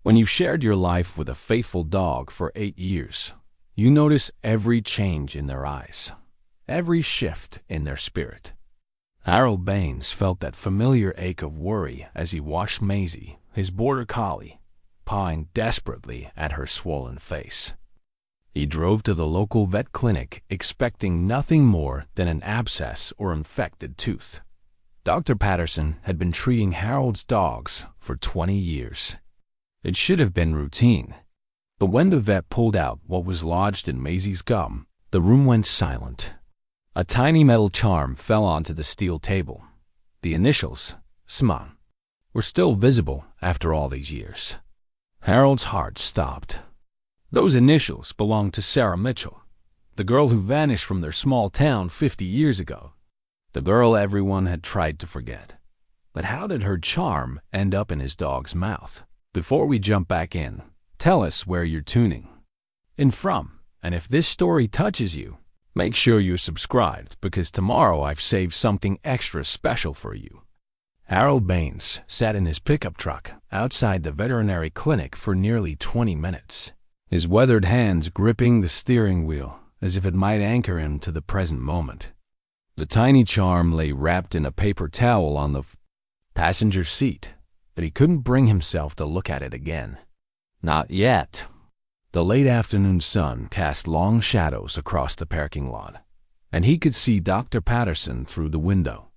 When you've shared your life with a faithful dog for 8 years, you notice every change in their eyes, every shift in their spirit. Harold Baines felt that familiar ache of worry as he watched Maisie, his border collie, pawing desperately at her swollen face. He drove to the local vet clinic expecting nothing more than an abscess or infected tooth. Dr. Patterson had been treating Harold's dogs for 20 years. It should have been routine. But when the vet pulled out what was lodged in Maisie's gum, the room went silent. A tiny metal charm fell onto the steel table. The initials, SMA, were still visible after all these years. Harold's heart stopped. Those initials belonged to Sarah Mitchell, the girl who vanished from their small town 50 years ago. The girl everyone had tried to forget. But how did her charm end up in his dog's mouth? Before we jump back in, tell us where you're tuning in from, and if this story touches you, make sure you're subscribed because tomorrow I've saved something extra special for you. Harold Baines sat in his pickup truck outside the veterinary clinic for nearly 20 minutes, his weathered hands gripping the steering wheel as if it might anchor him to the present moment. The tiny charm lay wrapped in a paper towel on the passenger seat, but he couldn't bring himself to look at it again. Not yet. The late afternoon sun cast long shadows across the parking lot, and he could see Dr. Patterson through the window,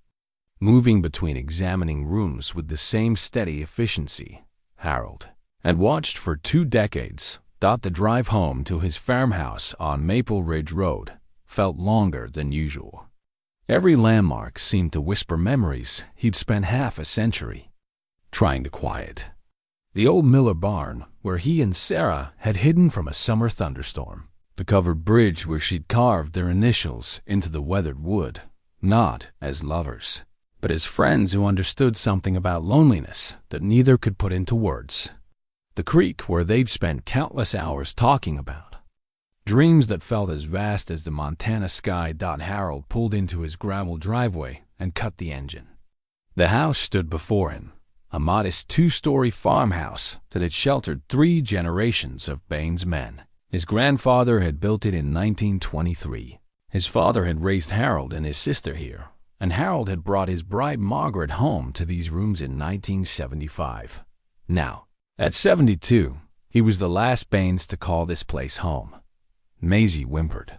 moving between examining rooms with the same steady efficiency Harold had watched for 2 decades. The drive home to his farmhouse on Maple Ridge Road felt longer than usual. Every landmark seemed to whisper memories he'd spent half a century trying to quiet. The old Miller barn, where he and Sarah had hidden from a summer thunderstorm. The covered bridge where she'd carved their initials into the weathered wood, not as lovers, but as friends who understood something about loneliness that neither could put into words. The creek where they'd spent countless hours talking about dreams that felt as vast as the Montana sky. Harold pulled into his gravel driveway and cut the engine. The house stood before him, a modest 2-story farmhouse that had sheltered 3 generations of Baines men. His grandfather had built it in 1923. His father had raised Harold and his sister here, and Harold had brought his bride Margaret home to these rooms in 1975. Now, at 72, he was the last Baines to call this place home. Maisie whimpered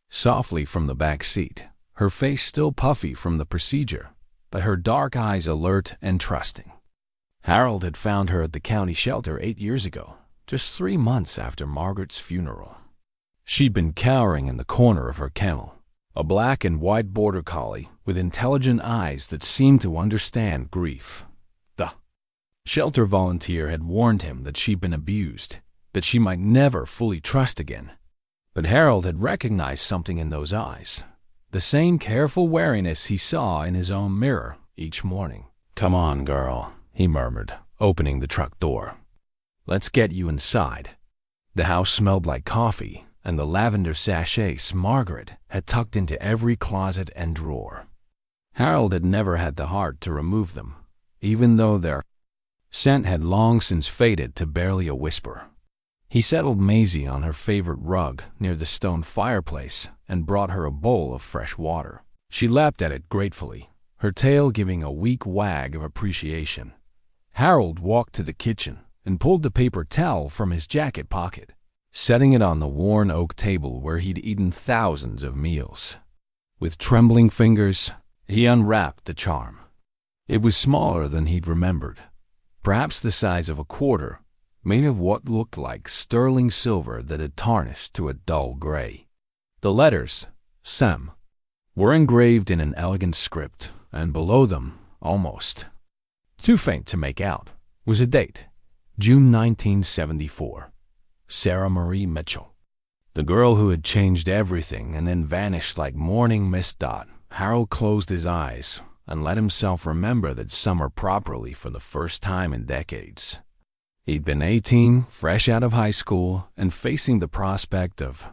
softly from the back seat, her face still puffy from the procedure, but her dark eyes alert and trusting. Harold had found her at the county shelter 8 years ago, just 3 months after Margaret's funeral. She'd been cowering in the corner of her kennel, a black and white border collie with intelligent eyes that seemed to understand grief. The shelter volunteer had warned him that she'd been abused, that she might never fully trust again. But Harold had recognized something in those eyes, the same careful wariness he saw in his own mirror each morning. "Come on, girl," he murmured, opening the truck door. "Let's get you inside." The house smelled like coffee and the lavender sachets Margaret had tucked into every closet and drawer. Harold had never had the heart to remove them, even though their scent had long since faded to barely a whisper. He settled Maisie on her favorite rug near the stone fireplace and brought her a bowl of fresh water. She lapped at it gratefully, her tail giving a weak wag of appreciation. Harold walked to the kitchen and pulled the paper towel from his jacket pocket, setting it on the worn oak table where he'd eaten thousands of meals. With trembling fingers, he unwrapped the charm. It was smaller than he'd remembered, perhaps the size of a quarter, made of what looked like sterling silver that had tarnished to a dull gray. The letters, Sem, were engraved in an elegant script, and below them, almost too faint to make out, was a date, June 1974. Sarah Marie Mitchell. The girl who had changed everything and then vanished like morning mist. Harold closed his eyes and let himself remember that summer properly for the first time in decades. He'd been 18, fresh out of high school, and facing the prospect of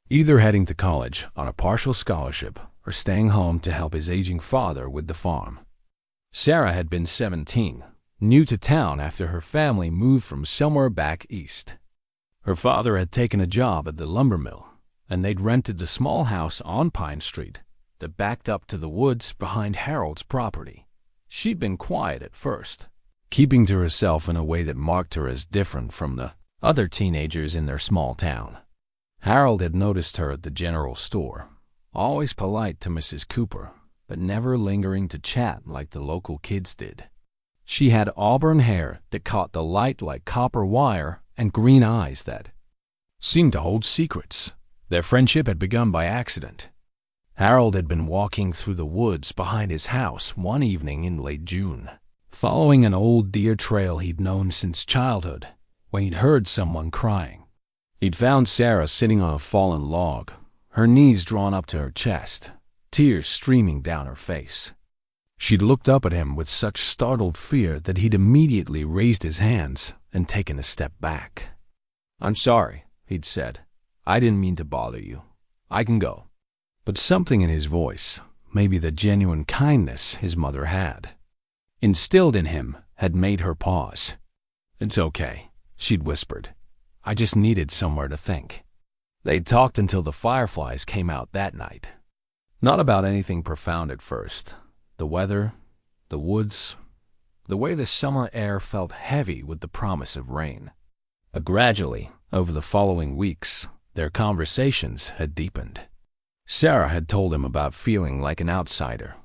either heading to college on a partial scholarship or staying home to help his aging father with the farm. Sarah had been 17, new to town after her family moved from somewhere back east. Her father had taken a job at the lumber mill, and they'd rented the small house on Pine Street that backed up to the woods behind Harold's property. She'd been quiet at first, keeping to herself in a way that marked her as different from the other teenagers in their small town. Harold had noticed her at the general store, always polite to Mrs. Cooper, but never lingering to chat like the local kids did. She had auburn hair that caught the light like copper wire and green eyes that seemed to hold secrets. Their friendship had begun by accident. Harold had been walking through the woods behind his house one evening in late June, following an old deer trail he'd known since childhood, when he'd heard someone crying. He'd found Sarah sitting on a fallen log, her knees drawn up to her chest, tears streaming down her face. She'd looked up at him with such startled fear that he'd immediately raised his hands and taken a step back. "I'm sorry," he'd said. "I didn't mean to bother you. I can go." But something in his voice, maybe the genuine kindness his mother had instilled in him, had made her pause. "It's okay," she'd whispered. "I just needed somewhere to think." They'd talked until the fireflies came out that night. Not about anything profound at first. The weather, the woods, the way the summer air felt heavy with the promise of rain. But gradually, over the following weeks, their conversations had deepened. Sarah had told him about feeling like an outsider,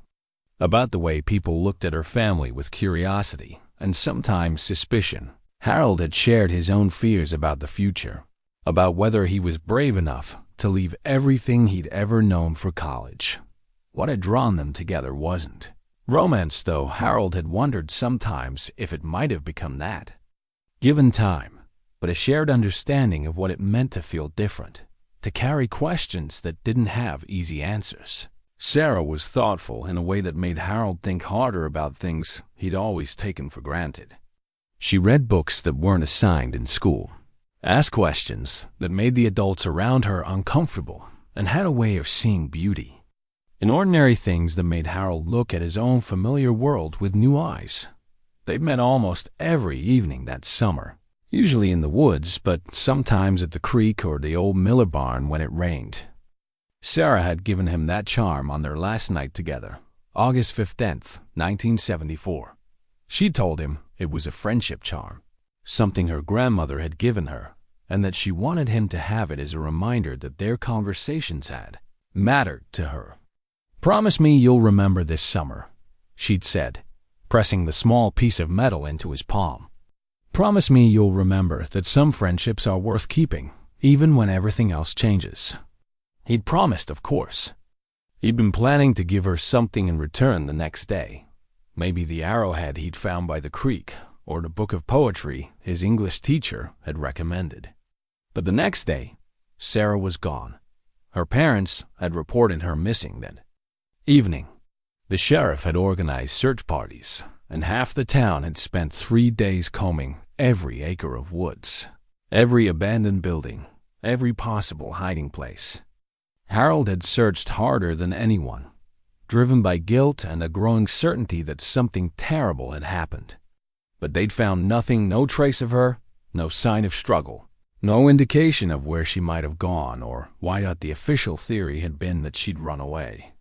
about the way people looked at her family with curiosity and sometimes suspicion. Harold had shared his own fears about the future, about whether he was brave enough to leave everything he'd ever known for college. What had drawn them together wasn't romance, though Harold had wondered sometimes if it might have become that. Given time, but a shared understanding of what it meant to feel different, to carry questions that didn't have easy answers. Sarah was thoughtful in a way that made Harold think harder about things he'd always taken for granted. She read books that weren't assigned in school, asked questions that made the adults around her uncomfortable, and had a way of seeing beauty in ordinary things that made Harold look at his own familiar world with new eyes. They'd met almost every evening that summer, usually in the woods, but sometimes at the creek or the old Miller barn when it rained. Sarah had given him that charm on their last night together, August 15th, 1974. She told him it was a friendship charm, something her grandmother had given her, and that she wanted him to have it as a reminder that their conversations had mattered to her. "Promise me you'll remember this summer," she'd said, pressing the small piece of metal into his palm. "Promise me you'll remember that some friendships are worth keeping, even when everything else changes." He'd promised, of course. He'd been planning to give her something in return the next day. Maybe the arrowhead he'd found by the creek, or the book of poetry his English teacher had recommended. But the next day, Sarah was gone. Her parents had reported her missing that evening. The sheriff had organized search parties, and half the town had spent 3 days combing every acre of woods, every abandoned building, every possible hiding place. Harold had searched harder than anyone, driven by guilt and a growing certainty that something terrible had happened. But they'd found nothing, no trace of her, no sign of struggle, no indication of where she might have gone or why the official theory had been that she'd run away.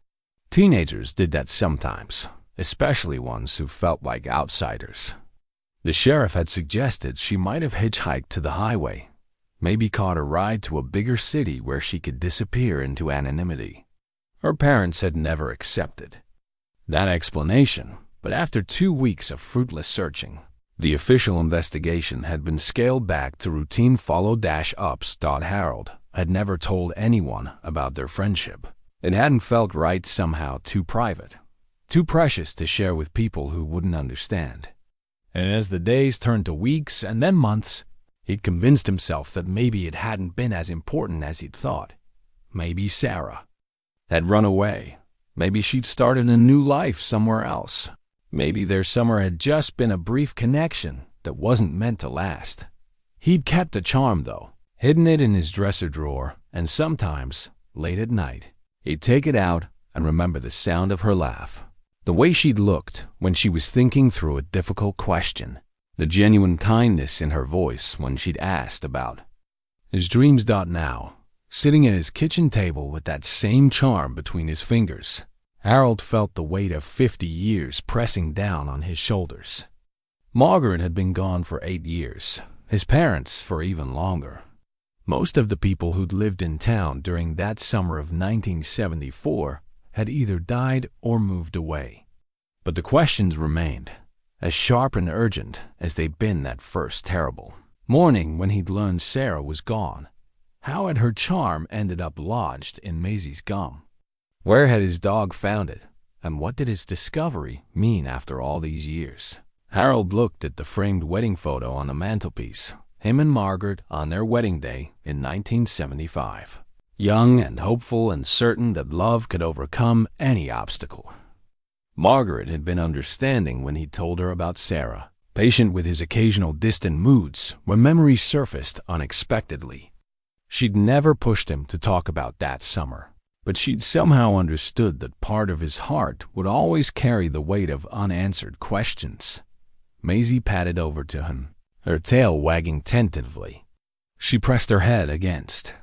Teenagers did that sometimes, especially ones who felt like outsiders. The sheriff had suggested she might have hitchhiked to the highway, maybe caught a ride to a bigger city where she could disappear into anonymity. Her parents had never accepted that explanation, but after 2 weeks of fruitless searching, the official investigation had been scaled back to routine follow-ups. Harold had never told anyone about their friendship. It hadn't felt right, somehow too private, too precious to share with people who wouldn't understand. And as the days turned to weeks and then months, he'd convinced himself that maybe it hadn't been as important as he'd thought. Maybe Sarah had run away. Maybe she'd started a new life somewhere else. Maybe their summer had just been a brief connection that wasn't meant to last. He'd kept the charm, though, hidden it in his dresser drawer, and sometimes, late at night, he'd take it out and remember the sound of her laugh, The way she'd looked when she was thinking through a difficult question, the genuine kindness in her voice when she'd asked about his dreams. Now, sitting at his kitchen table with that same charm between his fingers, Harold felt the weight of 50 years pressing down on his shoulders. Margaret had been gone for 8 years, his parents for even longer. Most of the people who'd lived in town during that summer of 1974 had either died or moved away. But the questions remained, as sharp and urgent as they'd been that first terrible morning when he'd learned Sarah was gone. How had her charm ended up lodged in Maisie's gum? Where had his dog found it? And what did his discovery mean after all these years? Harold looked at the framed wedding photo on the mantelpiece, him and Margaret on their wedding day in 1975. Young and hopeful and certain that love could overcome any obstacle. Margaret had been understanding when he told her about Sarah, patient with his occasional distant moods when memories surfaced unexpectedly. She'd never pushed him to talk about that summer, but she'd somehow understood that part of his heart would always carry the weight of unanswered questions. Maisie padded over to him, her tail wagging tentatively. She pressed her head against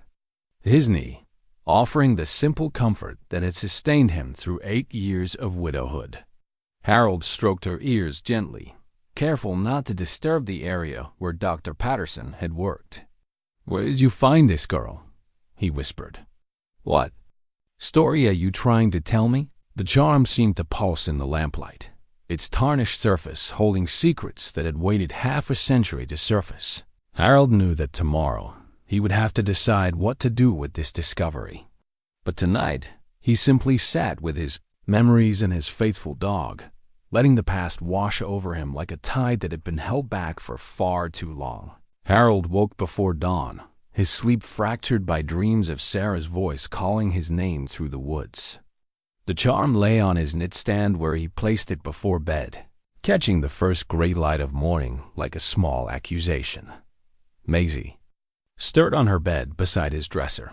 his knee, offering the simple comfort that had sustained him through 8 years of widowhood. Harold stroked her ears gently, careful not to disturb the area where Dr. Patterson had worked. "Where did you find this girl?" he whispered. "What story are you trying to tell me?" The charm seemed to pulse in the lamplight, its tarnished surface holding secrets that had waited half a century to surface. Harold knew that tomorrow he would have to decide what to do with this discovery. But tonight, he simply sat with his memories and his faithful dog, letting the past wash over him like a tide that had been held back for far too long. Harold woke before dawn, his sleep fractured by dreams of Sarah's voice calling his name through the woods. The charm lay on his nightstand where he placed it before bed, catching the first gray light of morning like a small accusation. Maisie stirred on her bed beside his dresser,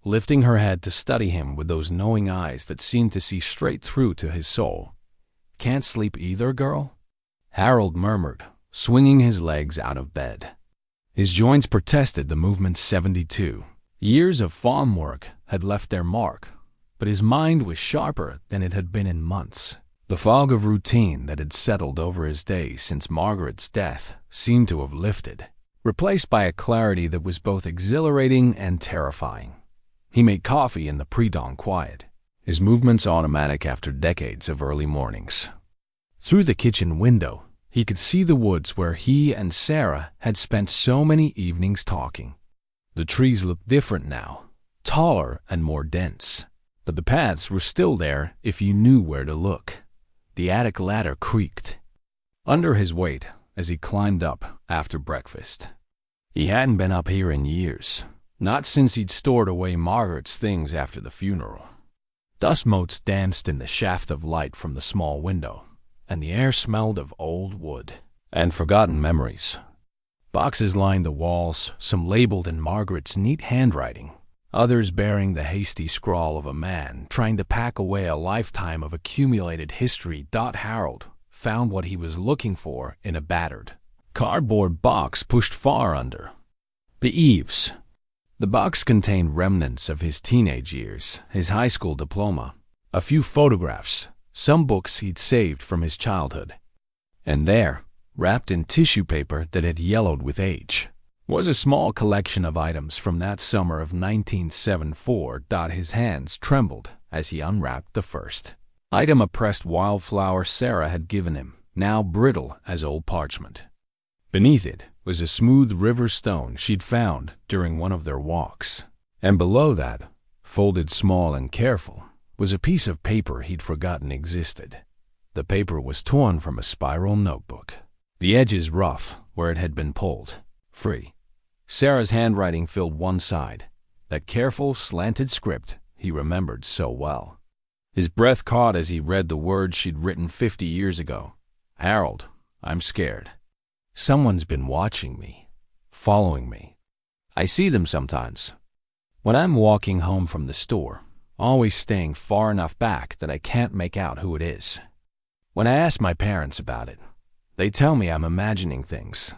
lifting her head to study him with those knowing eyes that seemed to see straight through to his soul. "Can't sleep either, girl?" Harold murmured, swinging his legs out of bed. His joints protested the movement 72. Years of farm work had left their mark, but his mind was sharper than it had been in months. The fog of routine that had settled over his days since Margaret's death seemed to have lifted, replaced by a clarity that was both exhilarating and terrifying. He made coffee in the pre-dawn quiet, his movements automatic after decades of early mornings. Through the kitchen window, he could see the woods where he and Sarah had spent so many evenings talking. The trees looked different now, taller and more dense, but the paths were still there if you knew where to look. The attic ladder creaked under his weight as he climbed up after breakfast. He hadn't been up here in years, not since he'd stored away Margaret's things after the funeral. Dust motes danced in the shaft of light from the small window, and the air smelled of old wood and forgotten memories. Boxes lined the walls, some labeled in Margaret's neat handwriting, others bearing the hasty scrawl of a man trying to pack away a lifetime of accumulated history. Harold found what he was looking for in a battered cardboard box pushed far under the eaves. The box contained remnants of his teenage years, his high school diploma, a few photographs, some books he'd saved from his childhood. And there, wrapped in tissue paper that had yellowed with age, was a small collection of items from that summer of 1974. His hands trembled as he unwrapped the first item, a pressed wildflower Sarah had given him, now brittle as old parchment. Beneath it was a smooth river stone she'd found during one of their walks, and below that, folded small and careful, was a piece of paper he'd forgotten existed. The paper was torn from a spiral notebook, the edges rough where it had been pulled free. Sarah's handwriting filled one side, that careful, slanted script he remembered so well. His breath caught as he read the words she'd written 50 years ago. "Harold, I'm scared. Someone's been watching me, following me. I see them sometimes. When I'm walking home from the store, always staying far enough back that I can't make out who it is. When I ask my parents about it, they tell me I'm imagining things,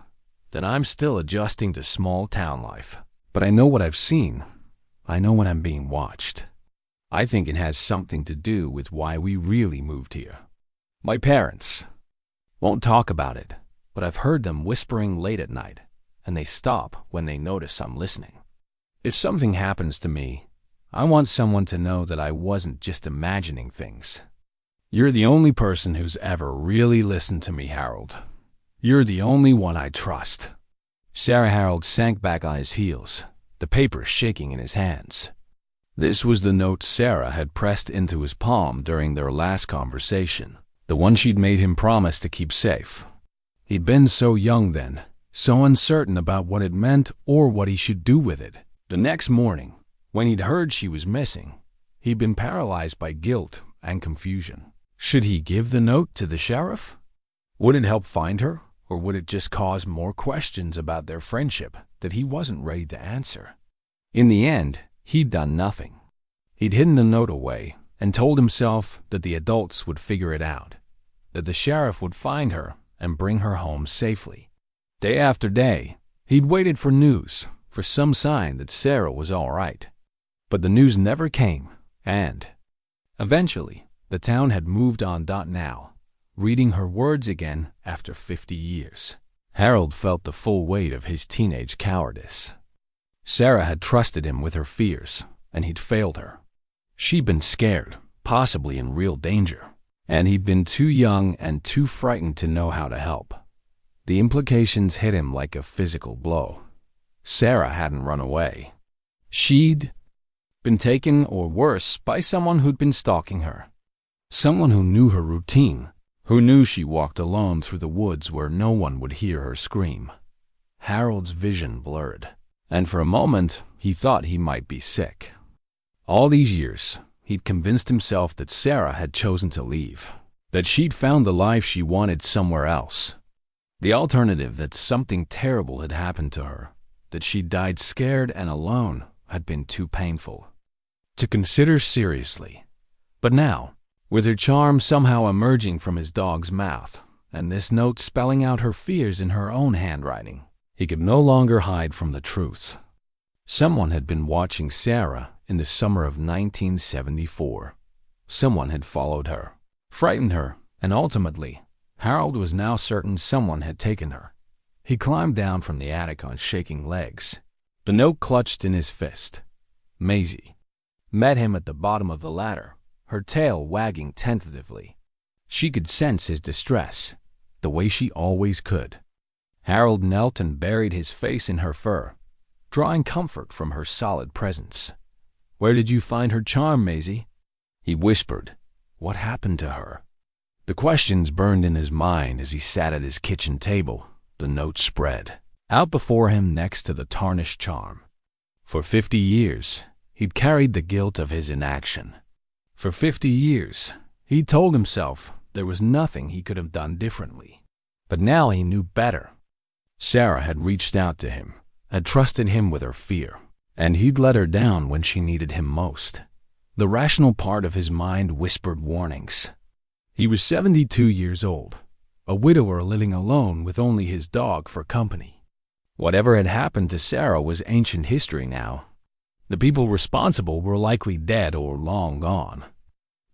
that I'm still adjusting to small town life. But I know what I've seen. I know when I'm being watched. I think it has something to do with why we really moved here. My parents won't talk about it, but I've heard them whispering late at night, and they stop when they notice I'm listening. If something happens to me, I want someone to know that I wasn't just imagining things. You're the only person who's ever really listened to me, Harold. You're the only one I trust. Sarah Harold sank back on his heels, the paper shaking in his hands. This was the note Sarah had pressed into his palm during their last conversation, the one she'd made him promise to keep safe. He'd been so young then, so uncertain about what it meant or what he should do with it. The next morning, when he'd heard she was missing, he'd been paralyzed by guilt and confusion. Should he give the note to the sheriff? Would it help find her, or would it just cause more questions about their friendship that he wasn't ready to answer? In the end, he'd done nothing. He'd hidden the note away and told himself that the adults would figure it out, that the sheriff would find her and bring her home safely. Day after day, he'd waited for news, for some sign that Sarah was all right. But the news never came, and eventually, the town had moved on. Now, reading her words again after 50 years. Harold felt the full weight of his teenage cowardice. Sarah had trusted him with her fears, and he'd failed her. She'd been scared, possibly in real danger, and he'd been too young and too frightened to know how to help. The implications hit him like a physical blow. Sarah hadn't run away. She'd been taken, or worse, by someone who'd been stalking her. Someone who knew her routine, who knew she walked alone through the woods where no one would hear her scream. Harold's vision blurred, and for a moment he thought he might be sick. All these years, he'd convinced himself that Sarah had chosen to leave, that she'd found the life she wanted somewhere else. The alternative, that something terrible had happened to her, that she died scared and alone, had been too painful to consider seriously. But now, with her charm somehow emerging from his dog's mouth, and this note spelling out her fears in her own handwriting, he could no longer hide from the truth. Someone had been watching Sarah in the summer of 1974. Someone had followed her, frightened her, and ultimately, Harold was now certain someone had taken her. He climbed down from the attic on shaking legs, the note clutched in his fist. Maisie met him at the bottom of the ladder, her tail wagging tentatively. She could sense his distress, the way she always could. Harold knelt and buried his face in her fur, drawing comfort from her solid presence. "Where did you find her charm, Maisie?" he whispered. "What happened to her?" The questions burned in his mind as he sat at his kitchen table, the note spread out before him next to the tarnished charm. For 50 years, he'd carried the guilt of his inaction. For 50 years, he'd told himself there was nothing he could have done differently. But now he knew better. Sarah had reached out to him, had trusted him with her fear, and he'd let her down when she needed him most. The rational part of his mind whispered warnings. He was 72 years old, a widower living alone with only his dog for company. Whatever had happened to Sarah was ancient history now. The people responsible were likely dead or long gone.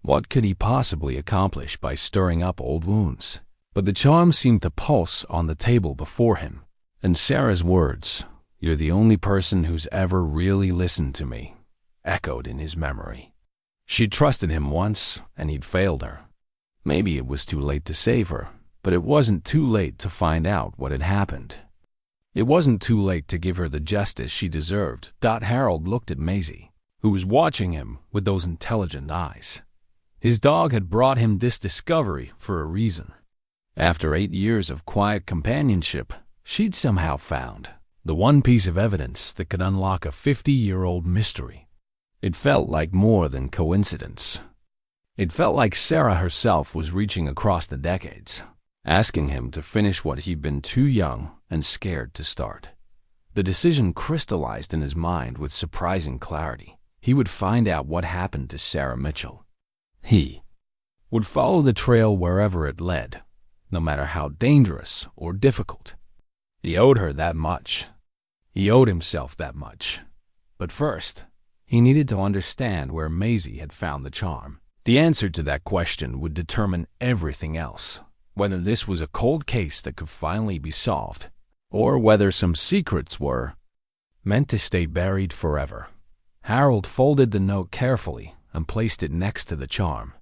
What could he possibly accomplish by stirring up old wounds? But the charm seemed to pulse on the table before him, and Sarah's words, "You're the only person who's ever really listened to me," echoed in his memory. She'd trusted him once, and he'd failed her. Maybe it was too late to save her, but it wasn't too late to find out what had happened. It wasn't too late to give her the justice she deserved. Harold looked at Maisie, who was watching him with those intelligent eyes. His dog had brought him this discovery for a reason. After 8 years of quiet companionship, she'd somehow found the one piece of evidence that could unlock a 50-year-old mystery. It felt like more than coincidence. It felt like Sarah herself was reaching across the decades, asking him to finish what he'd been too young and scared to start. The decision crystallized in his mind with surprising clarity. He would find out what happened to Sarah Mitchell. He would follow the trail wherever it led, no matter how dangerous or difficult. He owed her that much. He owed himself that much. But first, he needed to understand where Maisie had found the charm. The answer to that question would determine everything else, whether this was a cold case that could finally be solved, or whether some secrets were meant to stay buried forever. Harold folded the note carefully and placed it next to the charm.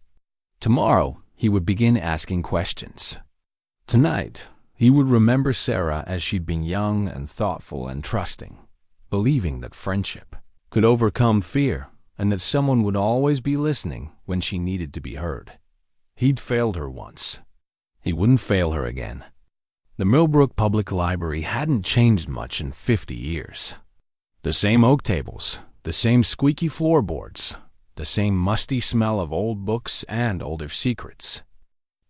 Tomorrow, he would begin asking questions. Tonight, he would remember Sarah as she'd been young and thoughtful and trusting, believing that friendship could overcome fear and that someone would always be listening when she needed to be heard. He'd failed her once. He wouldn't fail her again. The Millbrook Public Library hadn't changed much in 50 years. The same oak tables, the same squeaky floorboards, the same musty smell of old books and older secrets.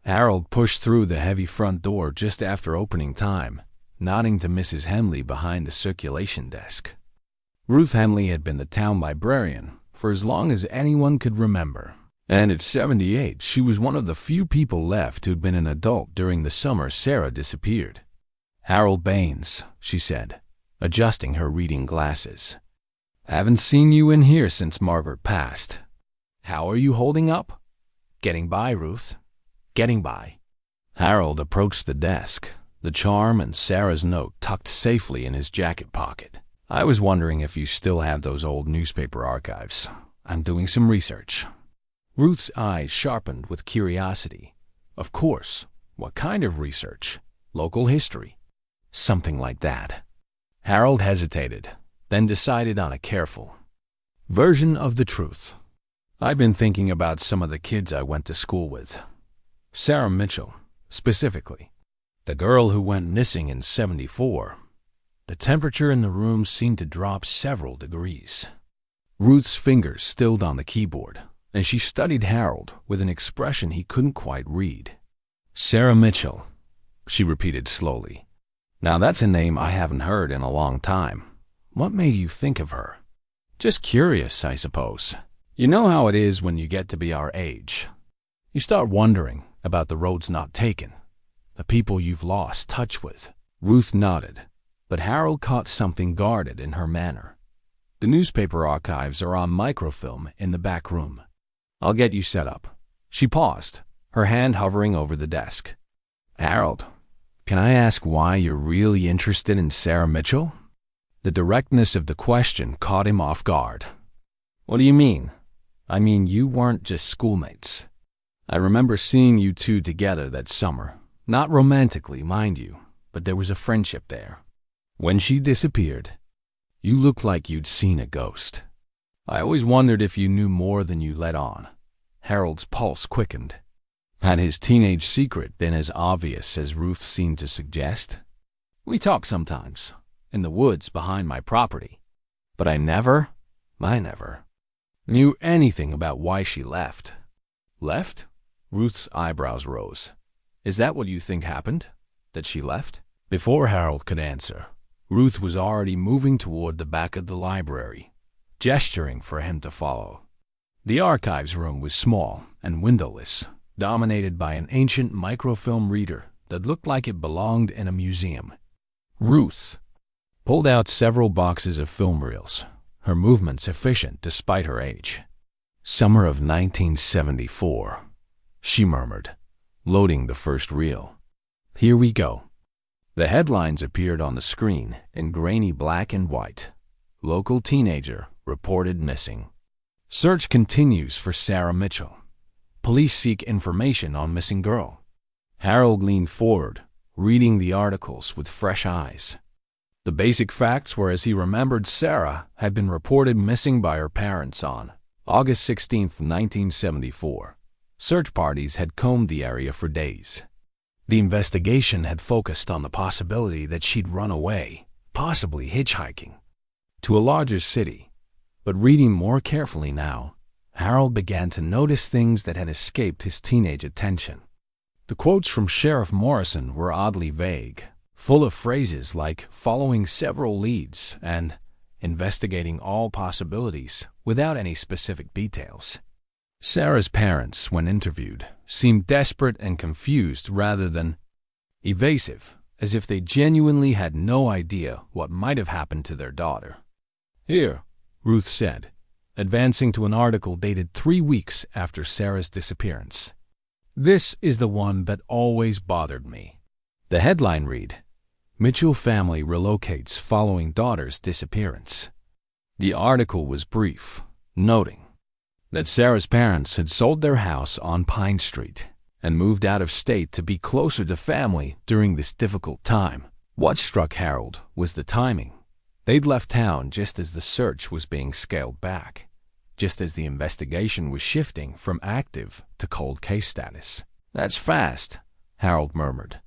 Harold pushed through the heavy front door just after opening time, nodding to Mrs. Henley behind the circulation desk. Ruth Henley had been the town librarian for as long as anyone could remember, and at 78 she was one of the few people left who'd been an adult during the summer Sarah disappeared. "Harold Baines," she said, adjusting her reading glasses. "Haven't seen you in here since Margaret passed. How are you holding up?" "Getting by, Ruth. Getting by." Harold approached the desk, the charm and Sarah's note tucked safely in his jacket pocket. "I was wondering if you still have those old newspaper archives. I'm doing some research." Ruth's eyes sharpened with curiosity. Of course. What kind of research? Local history? Something like that. Harold hesitated, then decided on a careful version of the truth. "I've been thinking about some of the kids I went to school with. Sarah Mitchell, specifically. The girl who went missing in '74. The temperature in the room seemed to drop several degrees." Ruth's fingers stilled on the keyboard, and she studied Harold with an expression he couldn't quite read. "Sarah Mitchell," she repeated slowly. "Now that's a name I haven't heard in a long time. What made you think of her?" "Just curious, I suppose. You know how it is when you get to be our age. You start wondering about the roads not taken, the people you've lost touch with." Ruth nodded, but Harold caught something guarded in her manner. "The newspaper archives are on microfilm in the back room. I'll get you set up." She paused, her hand hovering over the desk. "Harold, can I ask why you're really interested in Sarah Mitchell?" The directness of the question caught him off guard. "What do you mean?" "I mean, you weren't just schoolmates. I remember seeing you two together that summer. Not romantically, mind you, but there was a friendship there. When she disappeared, you looked like you'd seen a ghost. I always wondered if you knew more than you let on." Harold's pulse quickened. Had his teenage secret been as obvious as Ruth seemed to suggest? "We talk sometimes, in the woods behind my property. But I never knew anything about why she left." "Left?" Ruth's eyebrows rose. "Is that what you think happened? That she left?" Before Harold could answer, Ruth was already moving toward the back of the library, gesturing for him to follow. The archives room was small and windowless, dominated by an ancient microfilm reader that looked like it belonged in a museum. Ruth pulled out several boxes of film reels, her movements efficient despite her age. "Summer of 1974, she murmured, loading the first reel. "Here we go." The headlines appeared on the screen in grainy black and white. "Local teenager reported missing. Search continues for Sarah Mitchell. Police seek information on missing girl." Harold leaned forward, reading the articles with fresh eyes. The basic facts were as he remembered. Sarah had been reported missing by her parents on August 16, 1974. Search parties had combed the area for days. The investigation had focused on the possibility that she'd run away, possibly hitchhiking, to a larger city. But reading more carefully now, Harold began to notice things that had escaped his teenage attention. The quotes from Sheriff Morrison were oddly vague, full of phrases like "following several leads" and "investigating all possibilities" without any specific details. Sarah's parents, when interviewed, seemed desperate and confused rather than evasive, as if they genuinely had no idea what might have happened to their daughter. "Here," Ruth said, advancing to an article dated 3 weeks after Sarah's disappearance. "This is the one that always bothered me." The headline read, "Mitchell family relocates following daughter's disappearance." The article was brief, noting that Sarah's parents had sold their house on Pine Street and moved out of state to be closer to family during this difficult time. What struck Harold was the timing. They'd left town just as the search was being scaled back, just as the investigation was shifting from active to cold case status. "That's fast," Harold murmured.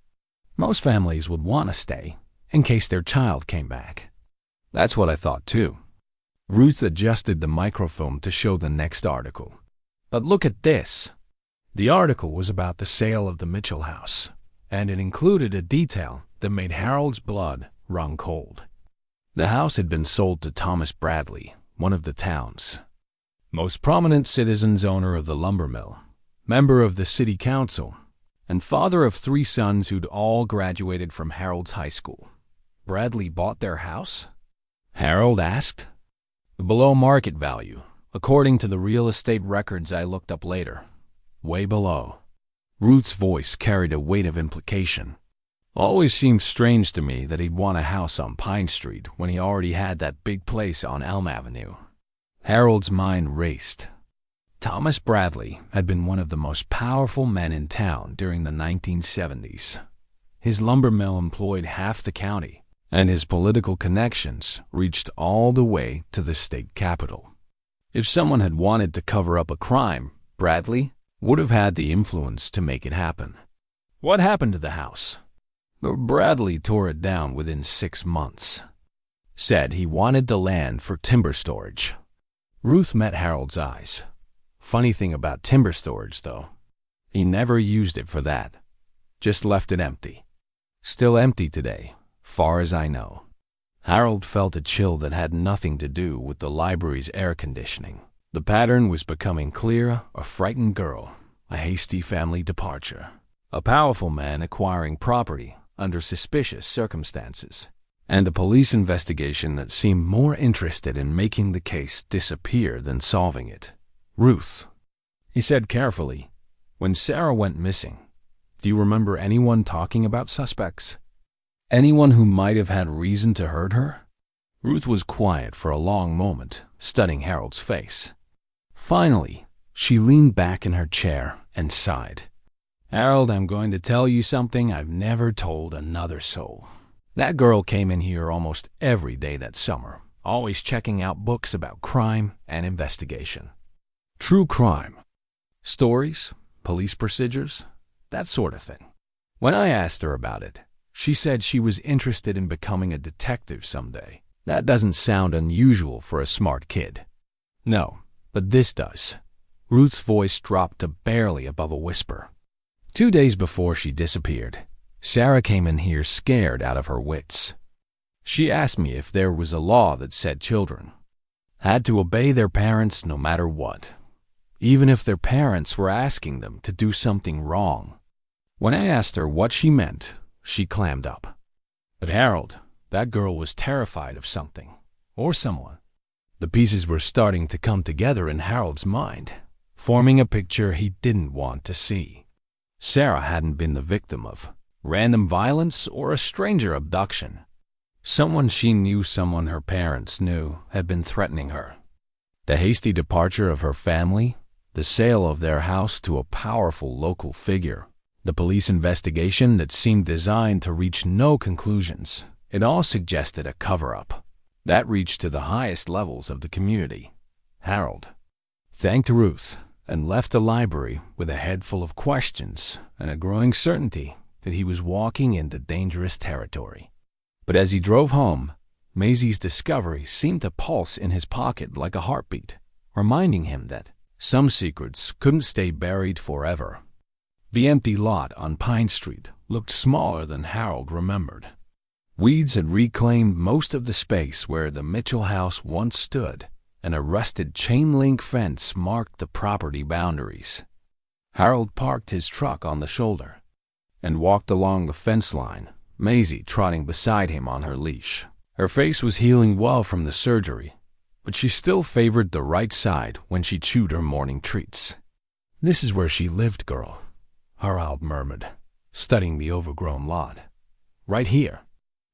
"Most families would want to stay in case their child came back." "That's what I thought too." Ruth adjusted the microphone to show the next article. "But look at this." The article was about the sale of the Mitchell house, and it included a detail that made Harold's blood run cold. The house had been sold to Thomas Bradley, one of the town's most prominent citizens, owner of the lumber mill, member of the city council, and father of 3 sons who'd all graduated from Harold's high school. Bradley bought their house? Harold asked. "Below market value, according to the real estate records I looked up later. Way below." Ruth's voice carried a weight of implication. "Always seemed strange to me that he'd want a house on Pine Street when he already had that big place on Elm Avenue." Harold's mind raced. Thomas Bradley had been one of the most powerful men in town during the 1970s. His lumber mill employed half the county, and his political connections reached all the way to the state capitol. If someone had wanted to cover up a crime, Bradley would have had the influence to make it happen. What happened to the house? Bradley tore it down within 6 months. Said he wanted the land for timber storage. Ruth met Harold's eyes. Funny thing about timber storage, though. He never used it for that. Just left it empty. Still empty today, far as I know. Harold felt a chill that had nothing to do with the library's air conditioning. The pattern was becoming clear: a frightened girl, a hasty family departure, a powerful man acquiring property under suspicious circumstances, and a police investigation that seemed more interested in making the case disappear than solving it. "Ruth," he said carefully, "when Sarah went missing, do you remember anyone talking about suspects? Anyone who might have had reason to hurt her?" Ruth was quiet for a long moment, studying Harold's face. Finally, she leaned back in her chair and sighed. "Harold, I'm going to tell you something I've never told another soul. That girl came in here almost every day that summer, always checking out books about crime and investigation. True crime. Stories, police procedures, that sort of thing. When I asked her about it, she said she was interested in becoming a detective someday. That doesn't sound unusual for a smart kid." "No, but this does." Ruth's voice dropped to barely above a whisper. 2 days before she disappeared, Sarah came in here scared out of her wits. She asked me if there was a law that said children had to obey their parents no matter what, even if their parents were asking them to do something wrong. When I asked her what she meant, she clammed up. "But Harold, that girl was terrified of something, or someone." The pieces were starting to come together in Harold's mind, forming a picture he didn't want to see. Sarah hadn't been the victim of random violence or a stranger abduction. Someone she knew, someone her parents knew, had been threatening her. The hasty departure of her family, the sale of their house to a powerful local figure, the police investigation that seemed designed to reach no conclusions, it all suggested a cover-up that reached to the highest levels of the community. Harold thanked Ruth and left the library with a head full of questions and a growing certainty that he was walking into dangerous territory. But as he drove home, Maisie's discovery seemed to pulse in his pocket like a heartbeat, reminding him that some secrets couldn't stay buried forever. The empty lot on Pine Street looked smaller than Harold remembered. Weeds had reclaimed most of the space where the Mitchell house once stood, and a rusted chain-link fence marked the property boundaries. Harold parked his truck on the shoulder and walked along the fence line, Maisie trotting beside him on her leash. Her face was healing well from the surgery, but she still favored the right side when she chewed her morning treats. "This is where she lived, girl," Harold murmured, studying the overgrown lot. "Right here."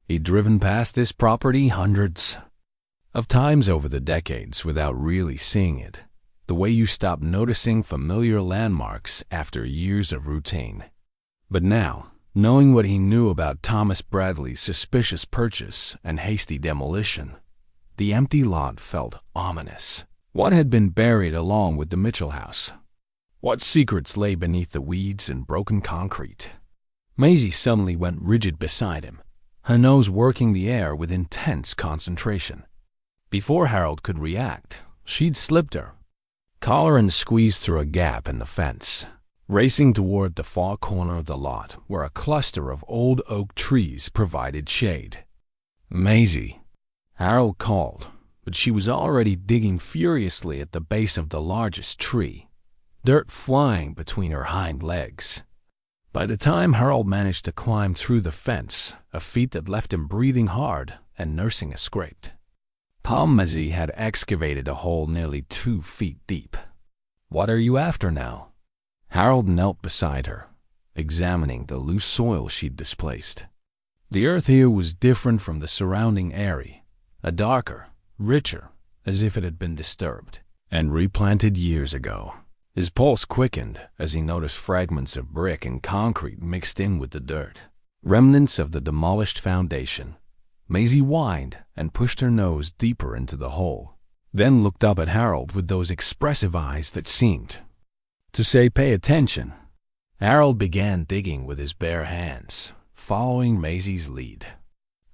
He'd driven past this property hundreds of times over the decades without really seeing it, the way you stop noticing familiar landmarks after years of routine. But now, knowing what he knew about Thomas Bradley's suspicious purchase and hasty demolition, the empty lot felt ominous. What had been buried along with the Mitchell house? What secrets lay beneath the weeds and broken concrete? Maisie suddenly went rigid beside him, her nose working the air with intense concentration. Before Harold could react, she'd slipped her collar and squeezed through a gap in the fence, racing toward the far corner of the lot where a cluster of old oak trees provided shade. "Maisie," Harold called, but she was already digging furiously at the base of the largest tree, dirt flying between her hind legs. By the time Harold managed to climb through the fence, a feat that left him breathing hard and nursing a scrape, Maisie had excavated a hole nearly 2 feet deep. "What are you after now?" Harold knelt beside her, examining the loose soil she'd displaced. The earth here was different from the surrounding area, a darker, richer, as if it had been disturbed and replanted years ago. His pulse quickened as he noticed fragments of brick and concrete mixed in with the dirt, remnants of the demolished foundation. Maisie whined and pushed her nose deeper into the hole, then looked up at Harold with those expressive eyes that seemed to say, "Pay attention." Harold began digging with his bare hands, following Maisie's lead.